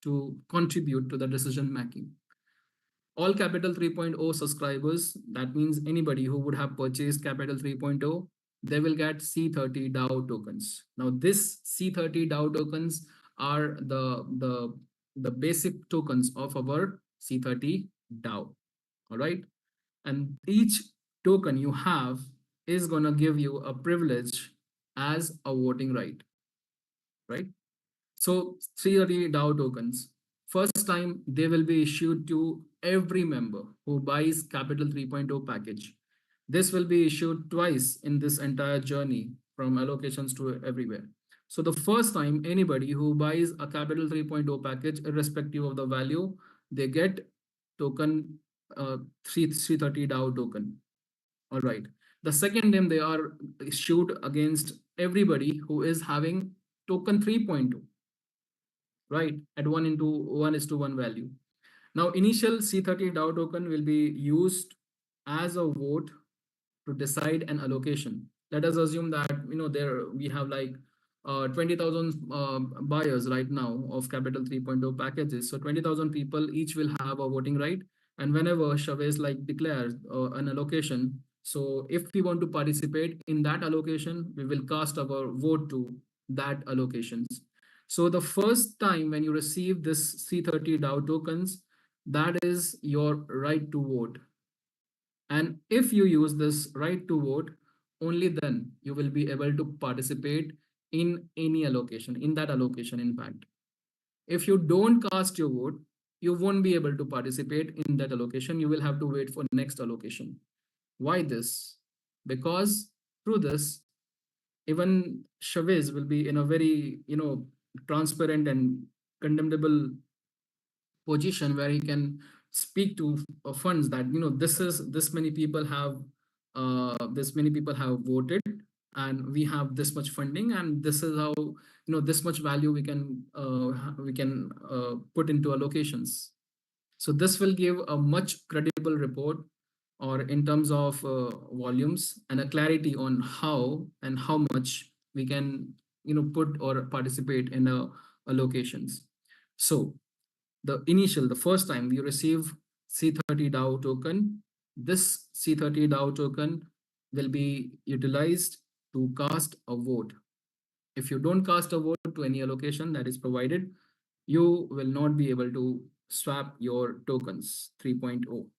Speaker 1: to contribute to the decision making. All Capital 3.0 subscribers, that means anybody who would have purchased Capital 3.0, they will get C30 DAO tokens. Now this C30 DAO tokens are the basic tokens of our C30 DAO. All right. And each token you have is going to give you a privilege as a voting right. Right. So 330 DAO tokens. First time they will be issued to every member who buys Capital 3.0 package. This will be issued twice in this entire journey from allocations to everywhere. So the first time anybody who buys a Capital 3.0 package, irrespective of the value, they get token 330 DAO token. All right. The second time they are issued against everybody who is having token 3.2. Right, at 1:1 value. Now, initial C30 DAO token will be used as a vote to decide an allocation. Let us assume that there we have like 20,000 buyers right now of Capital 3.0 packages. So 20,000 people each will have a voting right, and whenever Chavez like declares an allocation, so if we want to participate in that allocation, we will cast our vote to that allocations. So the first time when you receive this C30 DAO tokens, that is your right to vote. And if you use this right to vote, only then you will be able to participate in any allocation, in that allocation, in fact. If you don't cast your vote, you won't be able to participate in that allocation. You will have to wait for next allocation. Why this? Because through this, even Chavez will be in a very, transparent and condemnable position where he can speak to funds that this many people have voted, and we have this much funding, and this is how this much value we can put into allocations. So this will give a much credible report, or in terms of volumes, and a clarity on how and how much we can put or participate in allocations. So the first time you receive C30 DAO token, this C30 DAO token will be utilized to cast a vote. If you don't cast a vote to any allocation that is provided, you will not be able to swap your tokens 3.0.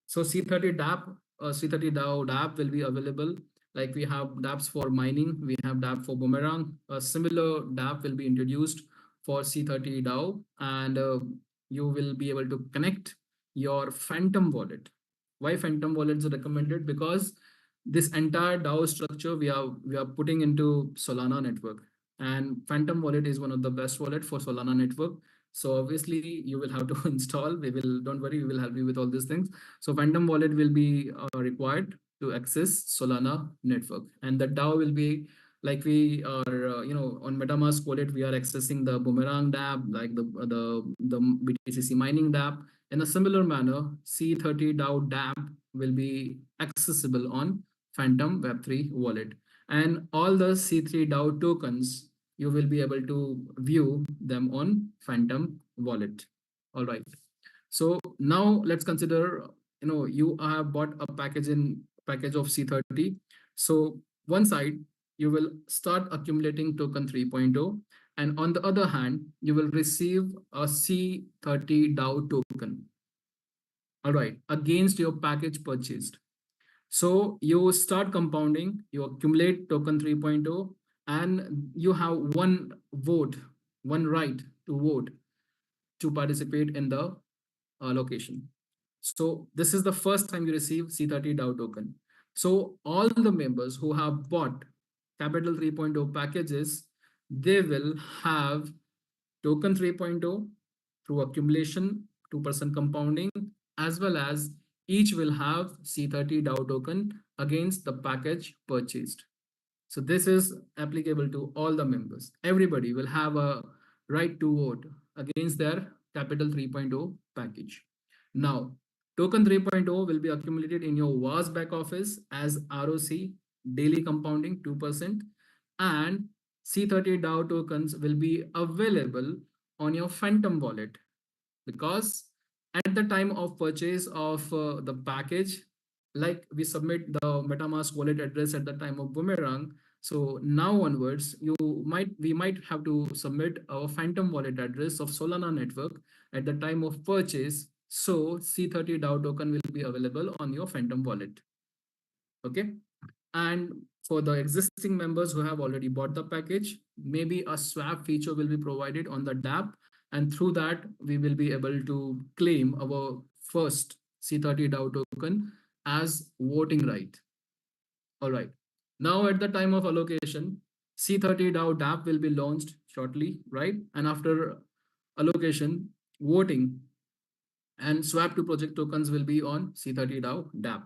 Speaker 1: So C30 DApp, C30 DAO DApp will be available. Like we have dApps for mining, we have DApp for Boomerang. A similar DApp will be introduced for C30 DAO, and you will be able to connect your Phantom wallet. Why Phantom wallets are recommended? Because this entire DAO structure we are putting into Solana network, and Phantom wallet is one of the best wallet for Solana network. So obviously you will have to install. Don't worry, we will help you with all these things. So Phantom wallet will be required to access Solana network, and the DAO will be like we are, on MetaMask wallet, we are accessing the Boomerang dApp, like the BTCC mining dApp. In a similar manner, C30 DAO dApp will be accessible on Phantom Web3 wallet, and all the C3 DAO tokens you will be able to view them on Phantom Wallet. All right. So now let's consider, you have bought a package of C30. So one side, you will start accumulating token 3.0, and on the other hand, you will receive a C30 DAO token. All right, against your package purchased. So you start compounding, you accumulate token 3.0, and you have one vote, one right to vote to participate in the allocation. So this is the first time you receive C30 DAO token. So all the members who have bought Capital 3.0 packages, they will have token 3.0 through accumulation, 2% compounding, as well as each will have C30 DAO token against the package purchased. So this is applicable to all the members. Everybody will have a right to vote against their Capital 3.0 package. Now, token 3.0 will be accumulated in your VAS back office as ROC, daily compounding 2%, and C30 DAO tokens will be available on your Phantom wallet, because at the time of purchase of the package, like we submit the MetaMask wallet address at the time of Boomerang, so now onwards we might have to submit our Phantom wallet address of Solana network at the time of purchase, so C30 DAO token will be available on your Phantom wallet. Okay. And for the existing members who have already bought the package, maybe a swap feature will be provided on the dApp, and through that we will be able to claim our first C30 DAO token as voting right. All right. Now at the time of allocation, C30 DAO dApp will be launched shortly, right? And after allocation, voting and swap to project tokens will be on C30 DAO dApp.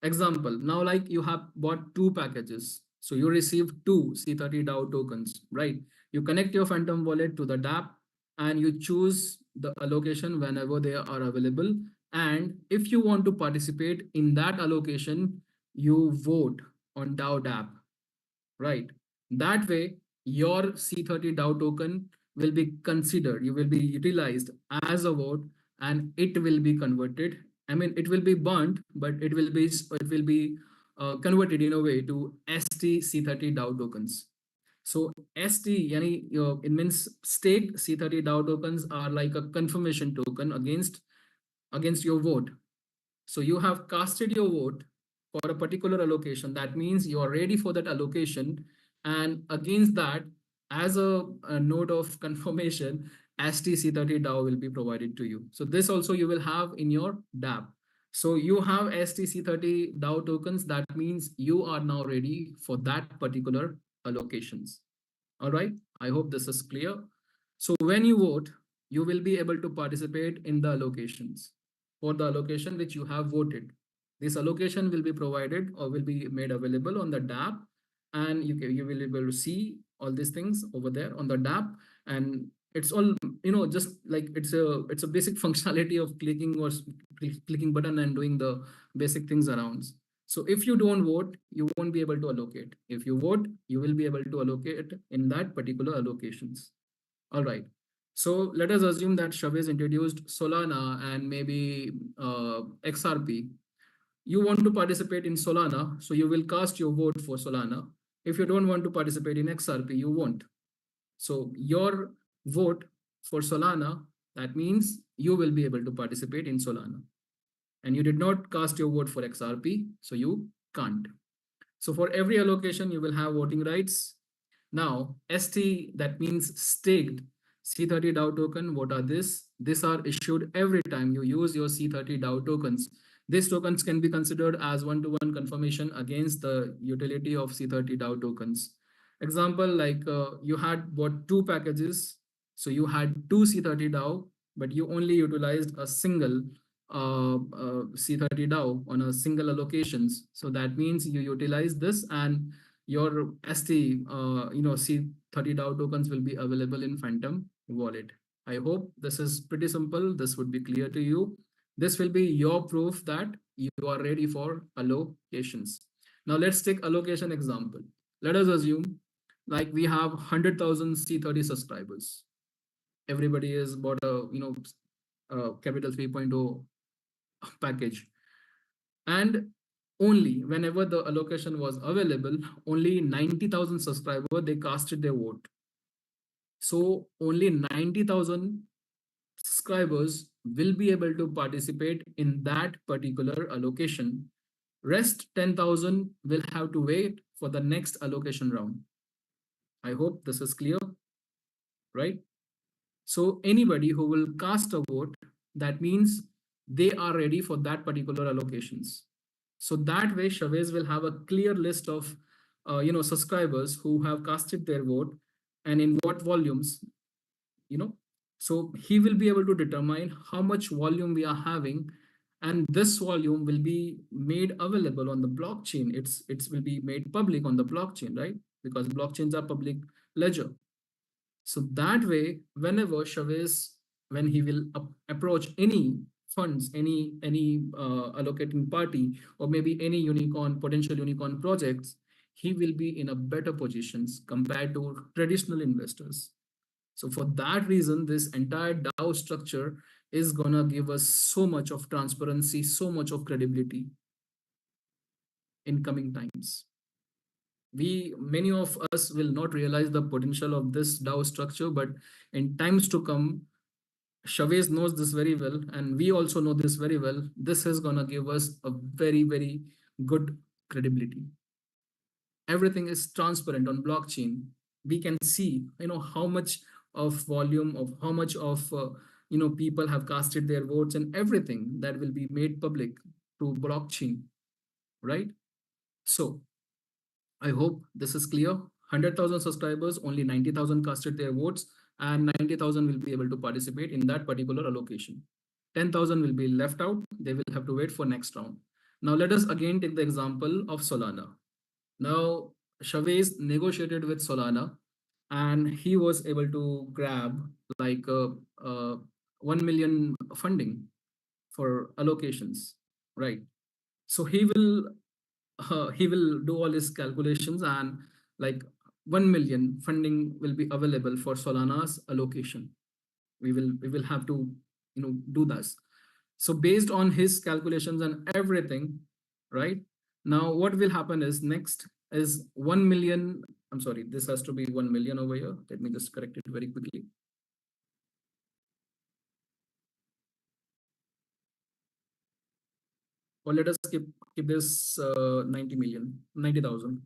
Speaker 1: Example, now like you have bought two packages. So you receive two C30 DAO tokens, right? You connect your Phantom wallet to the dApp and you choose the allocation whenever they are available. And if you want to participate in that allocation, you vote on DAO dApp, right? That way, your C30 DAO token will be considered, you will be utilized as a vote, and it will be converted. I mean, it will be burnt, but it will be converted in a way to ST C30 DAO tokens. So ST, yani, it means staked C30 DAO tokens are like a confirmation token against your vote. So you have casted your vote for a particular allocation. That means you are ready for that allocation. And against that, as a note of confirmation, STC30 DAO will be provided to you. So this also you will have in your dApp. So you have STC30 DAO tokens. That means you are now ready for that particular allocations. All right. I hope this is clear. So when you vote, you will be able to participate in the allocations for the allocation which you have voted. This allocation will be provided or will be made available on the dApp, and you will be able to see all these things over there on the dApp. And it's all, just like it's a basic functionality of clicking button and doing the basic things around. So if you don't vote, you won't be able to allocate. If you vote, you will be able to allocate in that particular allocations. All right. So let us assume that Chavez introduced Solana and maybe XRP. You want to participate in Solana, so you will cast your vote for Solana. If you don't want to participate in XRP, you won't. So your vote for Solana, that means you will be able to participate in Solana. And you did not cast your vote for XRP, so you can't. So for every allocation, you will have voting rights. Now, ST, that means staked C30 DAO token. What are this? These are issued every time you use your C30 DAO tokens. These tokens can be considered as one-to-one confirmation against the utility of C30 DAO tokens. Example, like you had bought two packages. So you had two C30 DAO, but you only utilized a single C30 DAO on a single allocations. So that means you utilize this, and your ST, C30 DAO tokens will be available in Phantom wallet. I hope this is pretty simple. This would be clear to you. This will be your proof that you are ready for allocations. Now let's take allocation example. Let us assume like we have 100,000 C30 subscribers. Everybody is bought a, Capital 3.0 package. And only whenever the allocation was available, only 90,000 subscribers, they casted their vote. So only 90,000 subscribers will be able to participate in that particular allocation. Rest 10,000 will have to wait for the next allocation round. I hope this is clear, right? So anybody who will cast a vote, that means they are ready for that particular allocations. So that way, Chavez will have a clear list of subscribers who have casted their vote and in what volumes, you know. So he will be able to determine how much volume we are having, and this volume will be made available on the blockchain. It will be made public on the blockchain, right? Because blockchains are public ledger. So that way, whenever Chavez, when he will approach any funds, any allocating party, or maybe any unicorn, potential unicorn projects, he will be in a better positions compared to traditional investors. So for that reason, this entire DAO structure is gonna give us so much of transparency, so much of credibility in coming times. Many of us will not realize the potential of this DAO structure, but in times to come, Chavez knows this very well, and we also know this very well. This is gonna give us a very, very good credibility. Everything is transparent on blockchain. We can see, how much of volume of how much of people have casted their votes, and everything that will be made public through blockchain, right? So I hope this is clear. 100,000 subscribers, only 90,000 casted their votes, and 90,000 will be able to participate in that particular allocation. 10,000 will be left out. They will have to wait for next round. Now let us again take the example of Solana. Now Chavez negotiated with Solana, and he was able to grab like 1 million funding for allocations, right? So he will do all his calculations, and like 1 million funding will be available for Solana's allocation. We will have to do this. So based on his calculations and everything, right? Now what will happen is next is 1 million. I'm sorry, this has to be 1 million over here. Let me just correct it very quickly. Or let us keep this 90,000.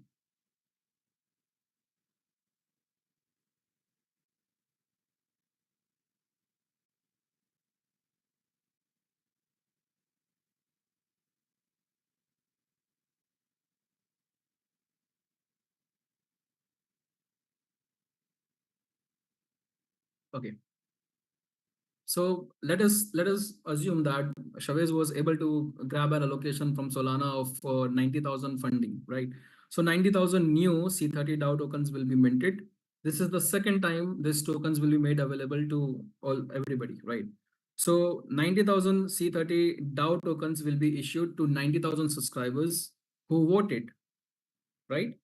Speaker 1: Okay. So let us assume that Chavez was able to grab an allocation from Solana of 90,000 funding, right? So 90,000 new C30 DAO tokens will be minted. This is the second time these tokens will be made available to everybody, right? So 90,000 C30 DAO tokens will be issued to 90,000 subscribers who voted, right?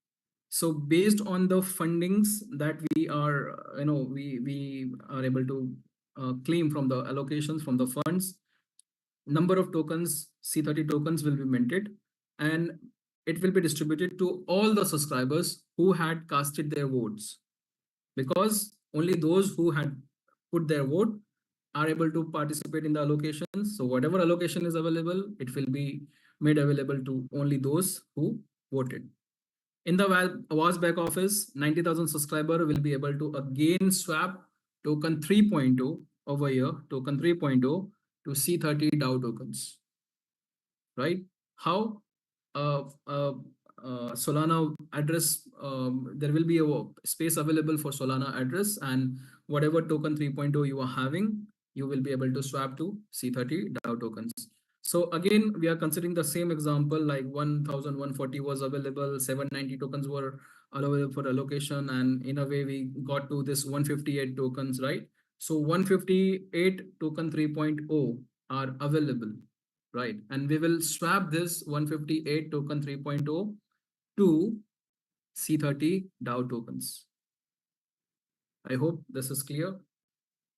Speaker 1: So based on the fundings that we are, we are able to claim from the allocations from the funds, number of tokens, C30 tokens will be minted, and it will be distributed to all the subscribers who had casted their votes, because only those who had put their vote are able to participate in the allocations. So whatever allocation is available, it will be made available to only those who voted. In the WAS back office, 90,000 subscriber will be able to again swap token 3.0 over here, token 3.0 to C30 DAO tokens, right? How? Solana address, there will be a space available for Solana address, and whatever token 3.0 you are having, you will be able to swap to C30 DAO tokens. So again, we are considering the same example, like 1,140 was available, 790 tokens were available for allocation, and in a way we got to this 158 tokens, right? So 158 token 3.0 are available, right? And we will swap this 158 token 3.0 to C30 DAO tokens. I hope this is clear.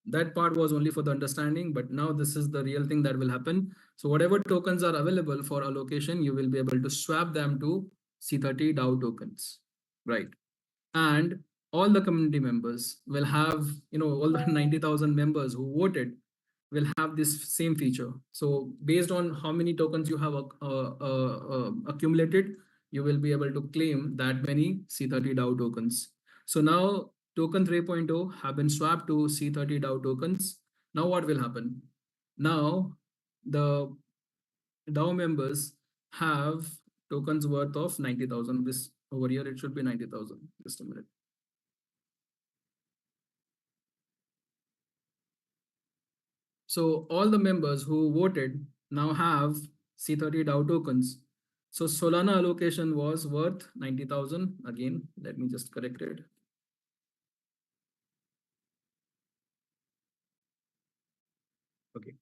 Speaker 1: That part was only for the understanding, but now this is the real thing that will happen. So whatever tokens are available for allocation, you will be able to swap them to C30 DAO tokens, right? And all the community members will have, all the 90,000 members who voted will have this same feature. So based on how many tokens you have accumulated, you will be able to claim that many C30 DAO tokens. So now token 3.0 have been swapped to C30 DAO tokens. Now what will happen? Now the DAO members have tokens worth of 90,000. This over here, it should be 90,000. Just a minute. So all the members who voted now have C30 DAO tokens. So Solana allocation was worth 90,000. Again, let me just correct it. Okay.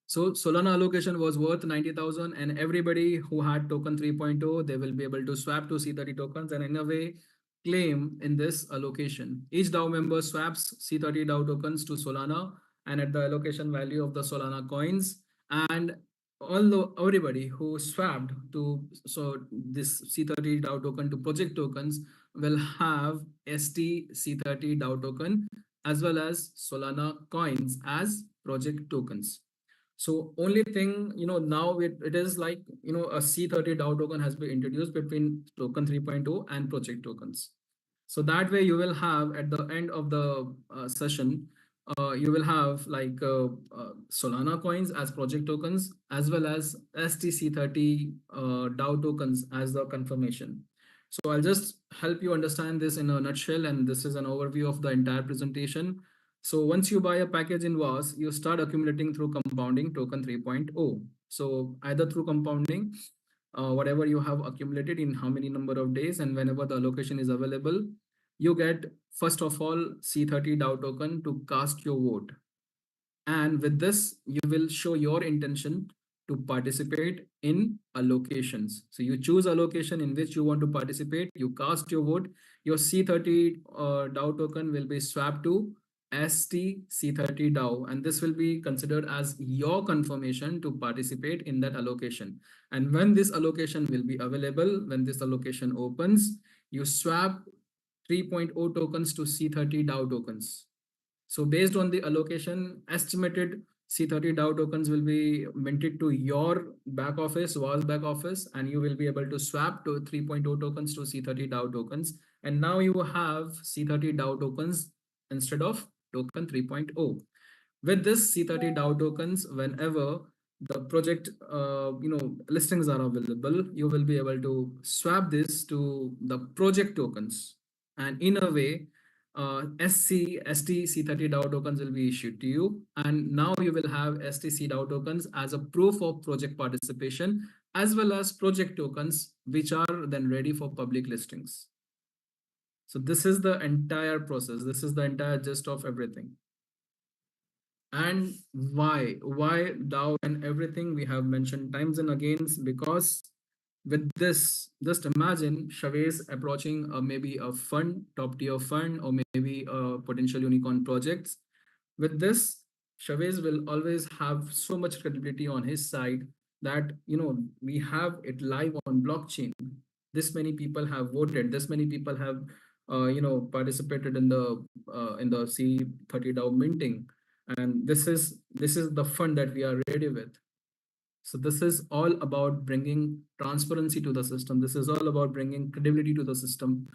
Speaker 1: So Solana allocation was worth 90,000, and everybody who had token 3.0, they will be able to swap to C30 tokens and in a way claim in this allocation. Each DAO member swaps C30 DAO tokens to Solana and at the allocation value of the Solana coins. And although everybody who swapped to this C30 DAO token to project tokens will have ST C30 DAO token as well as Solana coins as project tokens. So only thing, now it is like, a C30 DAO token has been introduced between token 3.0 and project tokens. So that way you will have at the end of the session, you will have like Solana coins as project tokens as well as STC30 DAO tokens as the confirmation. So I'll just help you understand this in a nutshell, and this is an overview of the entire presentation. So once you buy a package in VAS, you start accumulating through compounding token 3.0. So either through compounding, whatever you have accumulated in how many number of days and whenever the allocation is available, you get first of all C30 DAO token to cast your vote. And with this, you will show your intention to participate in allocations. So you choose allocation in which you want to participate, you cast your vote, your C30 DAO token will be swapped to STC30 DAO, and this will be considered as your confirmation to participate in that allocation. And when this allocation will be available, when this allocation opens, you swap 3.0 tokens to C30 DAO tokens. So based on the allocation, estimated C30 DAO tokens will be minted to your back office, VAS back office, and you will be able to swap to 3.0 tokens to C30 DAO tokens. And now you have C30 DAO tokens instead of token 3.0. With this C30 DAO tokens, whenever the project listings are available, you will be able to swap this to the project tokens. And in a way, ST C30 DAO tokens will be issued to you. And now you will have STC DAO tokens as a proof of project participation, as well as project tokens, which are then ready for public listings. So this is the entire process. This is the entire gist of everything. And why DAO and everything we have mentioned times and again, because with this, just imagine Chavez approaching maybe a fund, top tier fund, or maybe a potential unicorn projects. With this, Chavez will always have so much credibility on his side that we have it live on blockchain. This many people have voted. This many people have participated in the C30 DAO minting, and this is the fund that we are ready with. So this is all about bringing transparency to the system. This is all about bringing credibility to the system.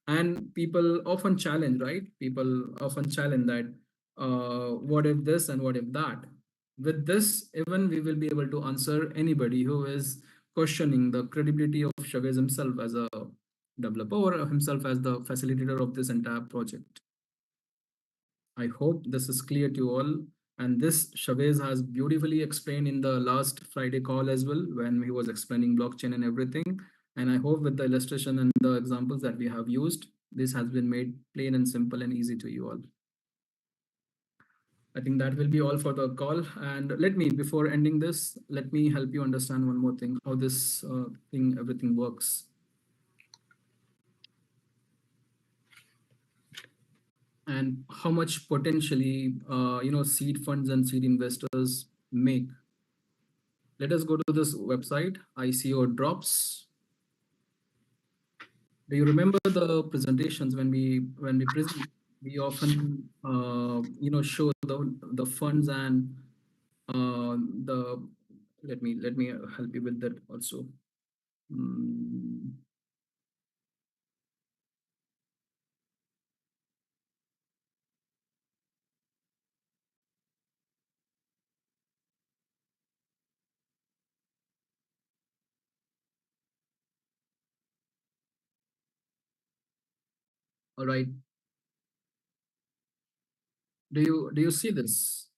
Speaker 1: And people often challenge, right? People often challenge that, what if this and what if that? With this, even we will be able to answer anybody who is questioning the credibility of Chavez himself as a developer or himself as the facilitator of this entire project. I hope this is clear to you all. And this Chavez has beautifully explained in the last Friday call as well, when he was explaining blockchain and everything. And I hope with the illustration and the examples that we have used, this has been made plain and simple and easy to you all. I think that will be all for the call. And before ending this, let me help you understand one more thing, how this everything works. And how much potentially, seed funds and seed investors make. Let us go to this website, ICO Drops. Do you remember the presentations when we present? We often show the funds and the let me help you with that also. Mm. All right. Do you see this?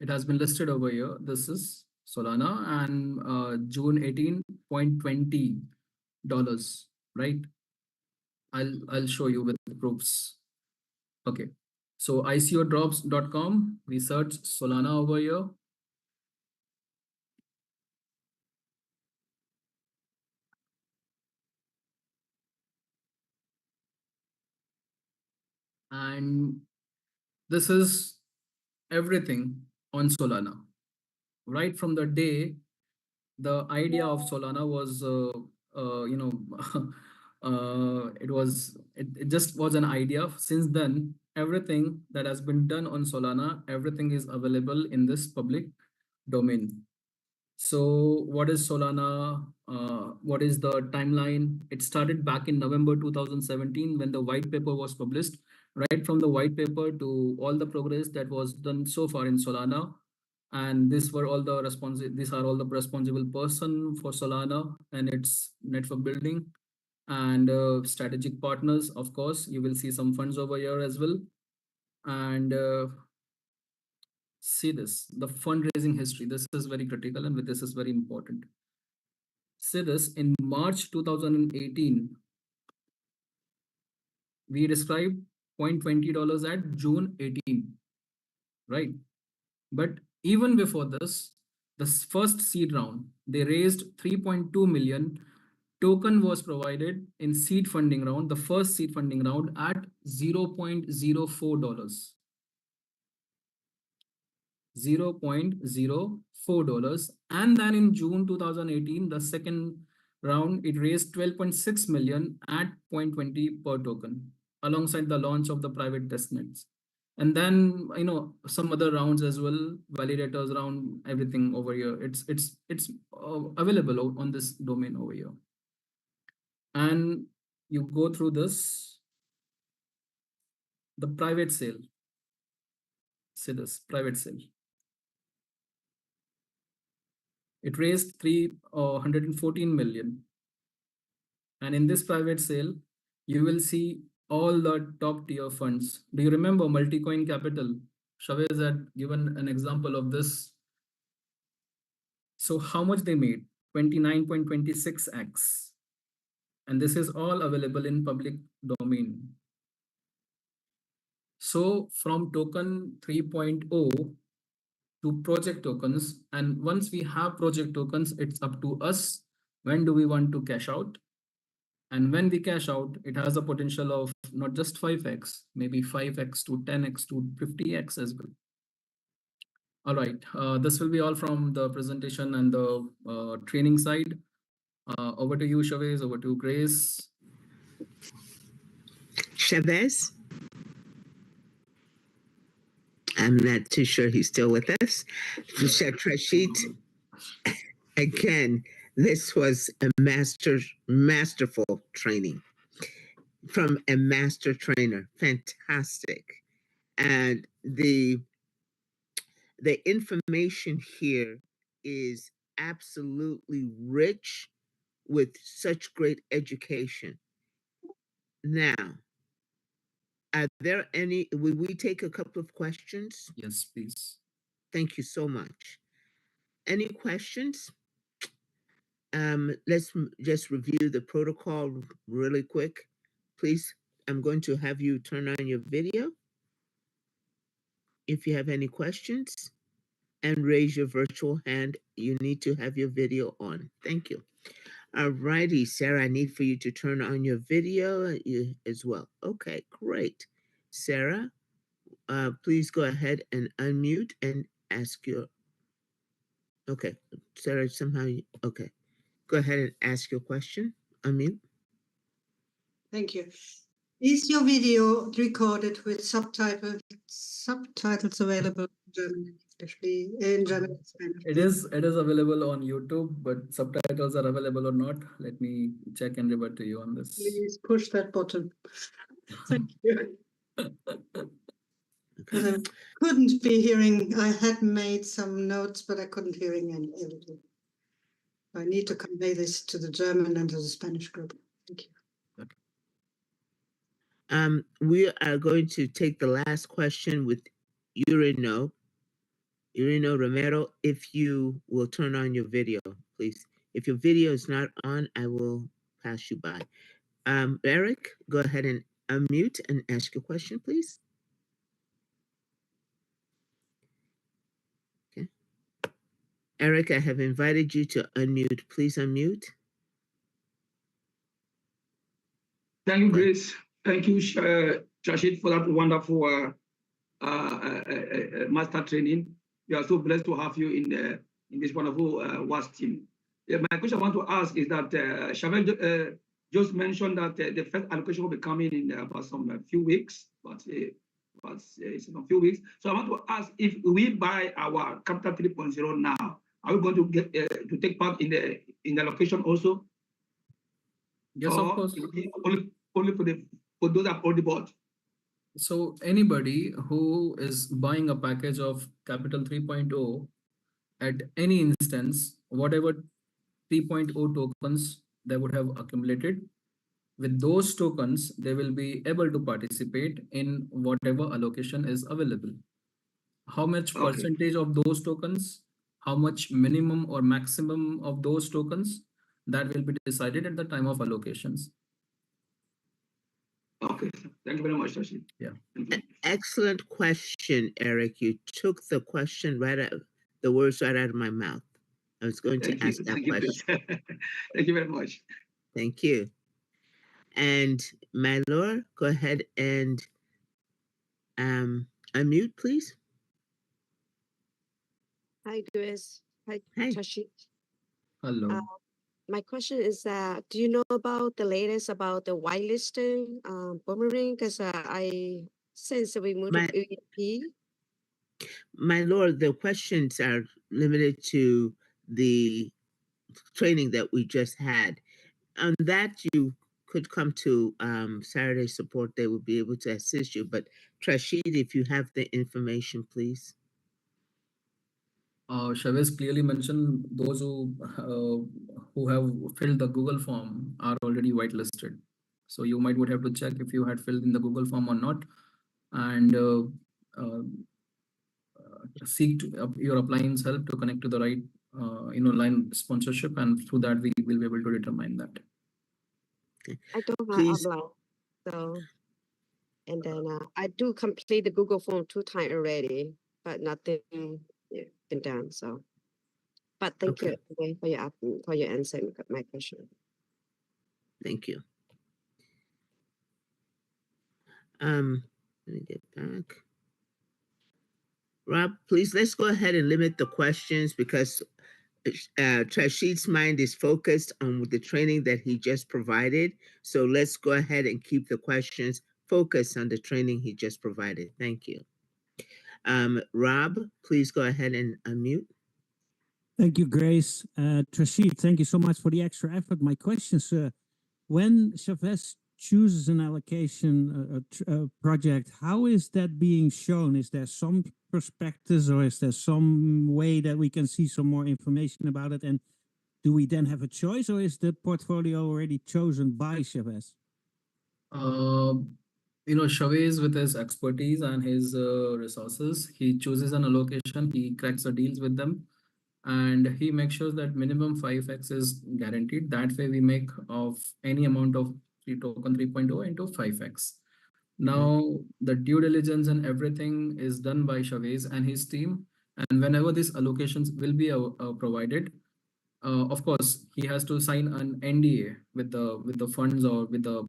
Speaker 1: It has been listed over here. This is Solana and June $18.20, right? I'll show you with proofs. Okay. So icodrops.com, we search Solana over here. And this is everything on Solana. Right from the day the idea of Solana was, it just was an idea. Since then, everything that has been done on Solana, everything is available in this public domain. So what is Solana? What is the timeline? It started back in November 2017 when the white paper was published. Right from the white paper to all the progress that was done so far in Solana, and these are all the responsible person for Solana and its network building and strategic partners. Of course, you will see some funds over here as well, and see the fundraising history. This is very critical and this is very important. See this, in March 2018, we described $0.20 at June 18, right? But even before this, the first seed round, they raised 3.2 million. Token was provided in seed funding round, the first seed funding round, at $0.04. $0.04. And then in June 2018, the second round, it raised 12.6 million at 0.20 per token, alongside the launch of the private testnets. And then, some other rounds as well, validators round, everything over here. It's available on this domain over here. And you go through this, the private sale. See this private sale. It raised 314 million. And in this private sale, you will see all the top tier funds. Do you remember Multicoin Capital? Chavez had given an example of this. So how much they made? 29.26x. And this is all available in public domain. So from token 3.0 to project tokens, and once we have project tokens, it's up to us. When do we want to cash out? And when we cash out, it has a potential of not just 5x, maybe 5x to 10x to 50x as well. All right, this will be all from the presentation and the training side. Over to you, Chavez, over to Grace.
Speaker 6: Chavez? I'm not too sure he's still with us. Rashid, again, this was a masterful training from a master trainer. Fantastic. And the information here is absolutely rich with such great education. Now, are there any, will we take a couple of questions?
Speaker 1: Yes, please.
Speaker 6: Thank you so much. Any questions? Let's just review the protocol really quick. Please, I'm going to have you turn on your video. if you have any questions and raise your virtual hand. You need to have your video on. Thank you. All righty, Sarah, I need for you to turn on your video as well. Okay, great. Sarah, please go ahead and unmute and ask your, okay, Sarah, okay. Go ahead and ask your question. Unmute.
Speaker 7: Thank you. Is your video recorded with subtitles available in German, especially in German and Spanish?
Speaker 1: It is available on YouTube, but subtitles are available or not. Let me check and revert to you on this.
Speaker 7: Please push that button. Thank you. Because I couldn't be hearing, I had made some notes, but I couldn't hearing anything. I need to convey this to the German and to the Spanish group. Thank you.
Speaker 6: We are going to take the last question with Urino Romero. If you will turn on your video, please. If your video is not on, I will pass you by. Eric, go ahead and unmute and ask your question, please. Okay. Eric, I have invited you to unmute. Please unmute.
Speaker 8: Thank you, Grace. Thank you, Rashid, for that wonderful master training. We are so blessed to have you in this wonderful WAS team. My question I want to ask is that Chevelle just mentioned that the first allocation will be coming in about some few weeks, but it's in a few weeks. So I want to ask, if we buy our Capital 3.0 now, are we going to get to take part in the allocation also?
Speaker 1: Yes,
Speaker 8: or
Speaker 1: of course.
Speaker 8: Only for those that already bought.
Speaker 1: So anybody who is buying a package of Capital 3.0 at any instance, whatever 3.0 tokens they would have accumulated, with those tokens, they will be able to participate in whatever allocation is available. How much percentage of those tokens, how much minimum or maximum of those tokens, that will be decided at the time of allocations.
Speaker 8: Okay, thank you very much, Rashid.
Speaker 1: Yeah.
Speaker 6: Excellent question, Eric. You took the question the words right out of my mouth. I was going to ask that question.
Speaker 8: Thank you very much.
Speaker 6: Thank you. And Malor, go ahead and unmute, please.
Speaker 9: Hi, Grace. Hi, Rashid.
Speaker 1: Hello.
Speaker 9: My question is that, do you know about the latest about the whitelisting boomerang? Because since we moved to EVP.
Speaker 6: My lord, the questions are limited to the training that we just had. On that, you could come to Saturday support. They will be able to assist you. But Rashid, if you have the information, please.
Speaker 1: Chavez clearly mentioned those who have filled the Google form are already whitelisted. So you would have to check if you had filled in the Google form or not, and seek your appliance help to connect to the right line sponsorship, and through that we will be able to determine that.
Speaker 9: I don't have upline, so, and then I do complete the Google form 2 times already, but nothing been done. So, but thank you for your answer my question.
Speaker 6: Thank you. Let me get back. Rob, please, let's go ahead and limit the questions because Rashid's mind is focused on the training that he just provided. So let's go ahead and keep the questions focused on the training he just provided. Thank you. Rob, please go ahead and unmute.
Speaker 10: Thank you, Grace. Rashid, thank you so much for the extra effort. My question, sir, when Chavez chooses an allocation project, how is that being shown? Is there some prospectus or is there some way that we can see some more information about it? And do we then have a choice, or is the portfolio already chosen by Chavez?
Speaker 1: Chavez, with his expertise and his resources, he chooses an allocation, he cracks the deals with them, and he makes sure that minimum 5x is guaranteed. That way we make of any amount of token 3.0 into 5x. Now, the due diligence and everything is done by Chavez and his team. And whenever these allocations will be provided, of course, he has to sign an NDA with the funds or with the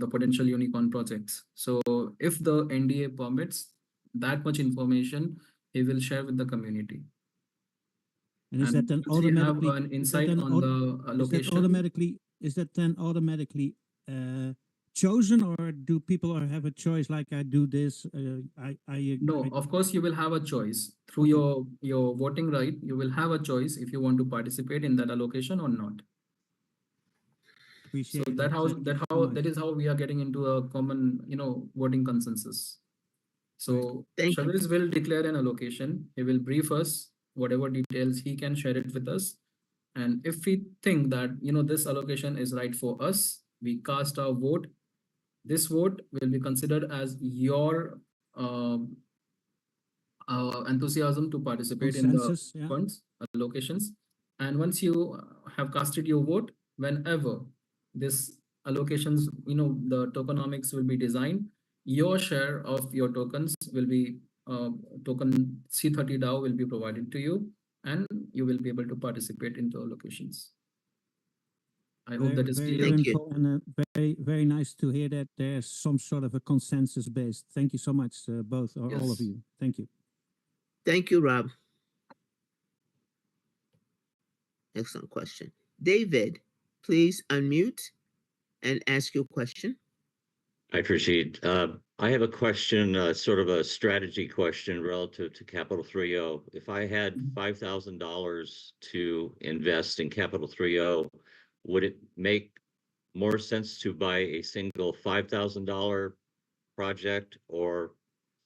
Speaker 1: potential unicorn projects. So if the NDA permits, that much information he will share with the community.
Speaker 10: And is that then
Speaker 1: once we have
Speaker 10: automatically
Speaker 1: an insight on the allocation?
Speaker 10: Is that then automatically chosen, or do people have a choice? Like, I do this.
Speaker 1: No, of course you will have a choice through your voting right. You will have a choice if you want to participate in that allocation or not. So that is how we are getting into a common voting consensus. So Chavez will declare an allocation. He will brief us whatever details he can, share it with us. And if we think that this allocation is right for us, we cast our vote. This vote will be considered as your enthusiasm to participate in the funds allocations. And once you have casted your vote, whenever this allocations, the tokenomics will be designed, your share of your tokens will be token C30 DAO will be provided to you, and you will be able to participate into allocations. I hope that is clear.
Speaker 10: Thank you. And very, very nice to hear that there's some sort of a consensus based. Thank you so much, both or all of you. Thank you.
Speaker 6: Thank you, Rob. Excellent question. David, please unmute and ask your question.
Speaker 11: I appreciate. I have a question, sort of a strategy question relative to Capital 3.0. If I had $5,000 to invest in Capital 3.0, would it make more sense to buy a single $5,000 project or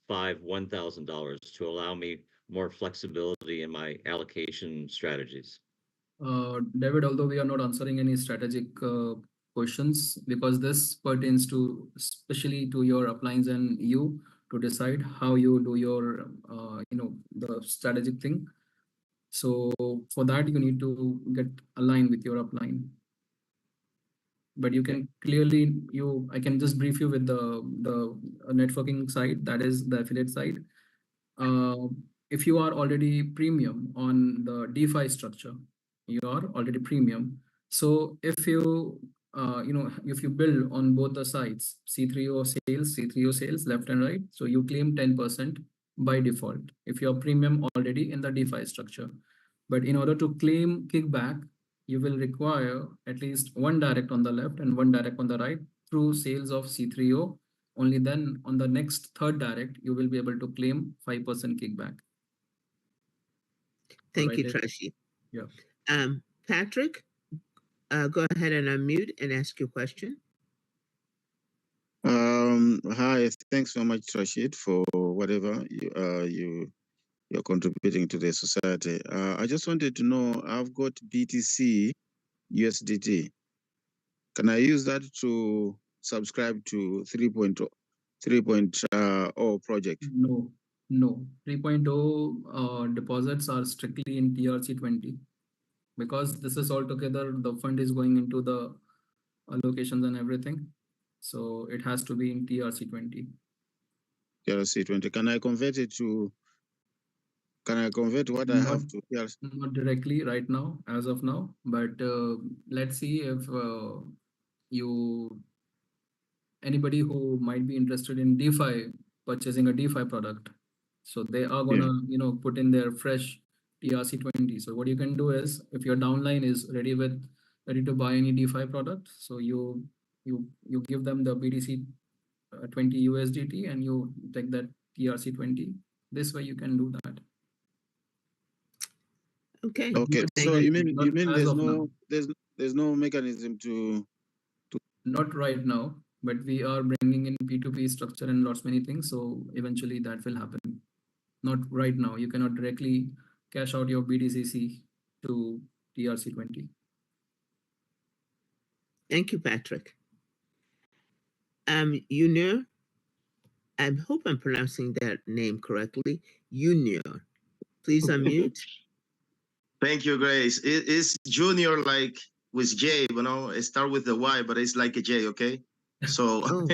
Speaker 11: five $1,000 to allow me more flexibility in my allocation strategies?
Speaker 1: David, although we are not answering any strategic questions, because this pertains to especially to your appliance and you to decide how you do your the strategic thing. So for that you need to get aligned with your upline. But you can clearly I can just brief you with the networking side, that is the affiliate side. If you are already premium on the DeFi structure, you are already premium. So if you if you build on both the sides, C3O sales left and right, so you claim 10% by default if you're premium already in the DeFi structure. But in order to claim kickback, you will require at least one direct on the left and one direct on the right through sales of C3O. Only then on the next third direct, you will be able to claim 5% kickback.
Speaker 6: Thank you, Tracy.
Speaker 1: Yeah.
Speaker 6: Patrick, go ahead and unmute and ask your question.
Speaker 12: Hi, thanks so much, Rashid, for whatever you're contributing to the society. I just wanted to know, I've got BTC USDT. Can I use that to subscribe to 3.0 project?
Speaker 1: No. 3.0 deposits are strictly in TRC20, because this is altogether the fund is going into the allocations and everything. So it has to be in TRC20.
Speaker 12: TRC20. Can I convert what I have to TRC?
Speaker 1: Not directly right now, as of now, but let's see if anybody who might be interested in DeFi, purchasing a DeFi product. So they are gonna, put in their fresh TRC20. So what you can do is, if your downline is ready to buy any DeFi product, so you give them the BTC 20 USDT and you take that TRC20. This way you can do that.
Speaker 6: Okay.
Speaker 12: So you mean there's no mechanism to
Speaker 1: Not right now, but we are bringing in P2P structure and lots many things. So eventually that will happen. Not right now. You cannot directly cash out your BTCC to TRC20.
Speaker 6: Thank you, Patrick. Junior, I hope I'm pronouncing that name correctly. Junior, please unmute.
Speaker 13: Thank you, Grace. It's Junior, like with J, it start with the Y, but it's like a J, okay? So,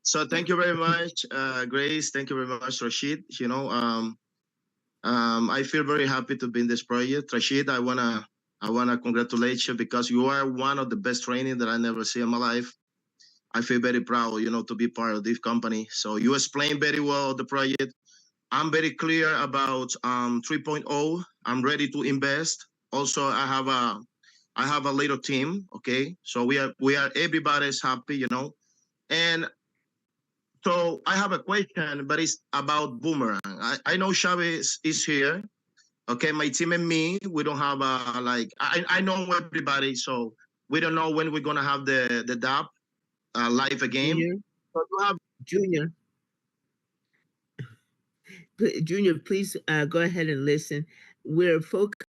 Speaker 13: So thank you very much, Grace. Thank you very much, Rashid. You know, I feel very happy to be in this project. Rashid, I wanna congratulate you because you are one of the best training that I never see in my life. I feel very proud, you know, to be part of this company. So you explained very well the project. I'm very clear about 3.0. I'm ready to invest. Also, I have a little team. Okay, so we are everybody's happy, you know, and so I have a question, but it's about Boomerang. I know Chavez is here. Okay, my team and me, we don't have I know everybody, so we don't know when we're gonna have the DAP live again.
Speaker 6: Junior,
Speaker 13: So you have
Speaker 6: Junior, Junior, please go ahead and listen. We're focused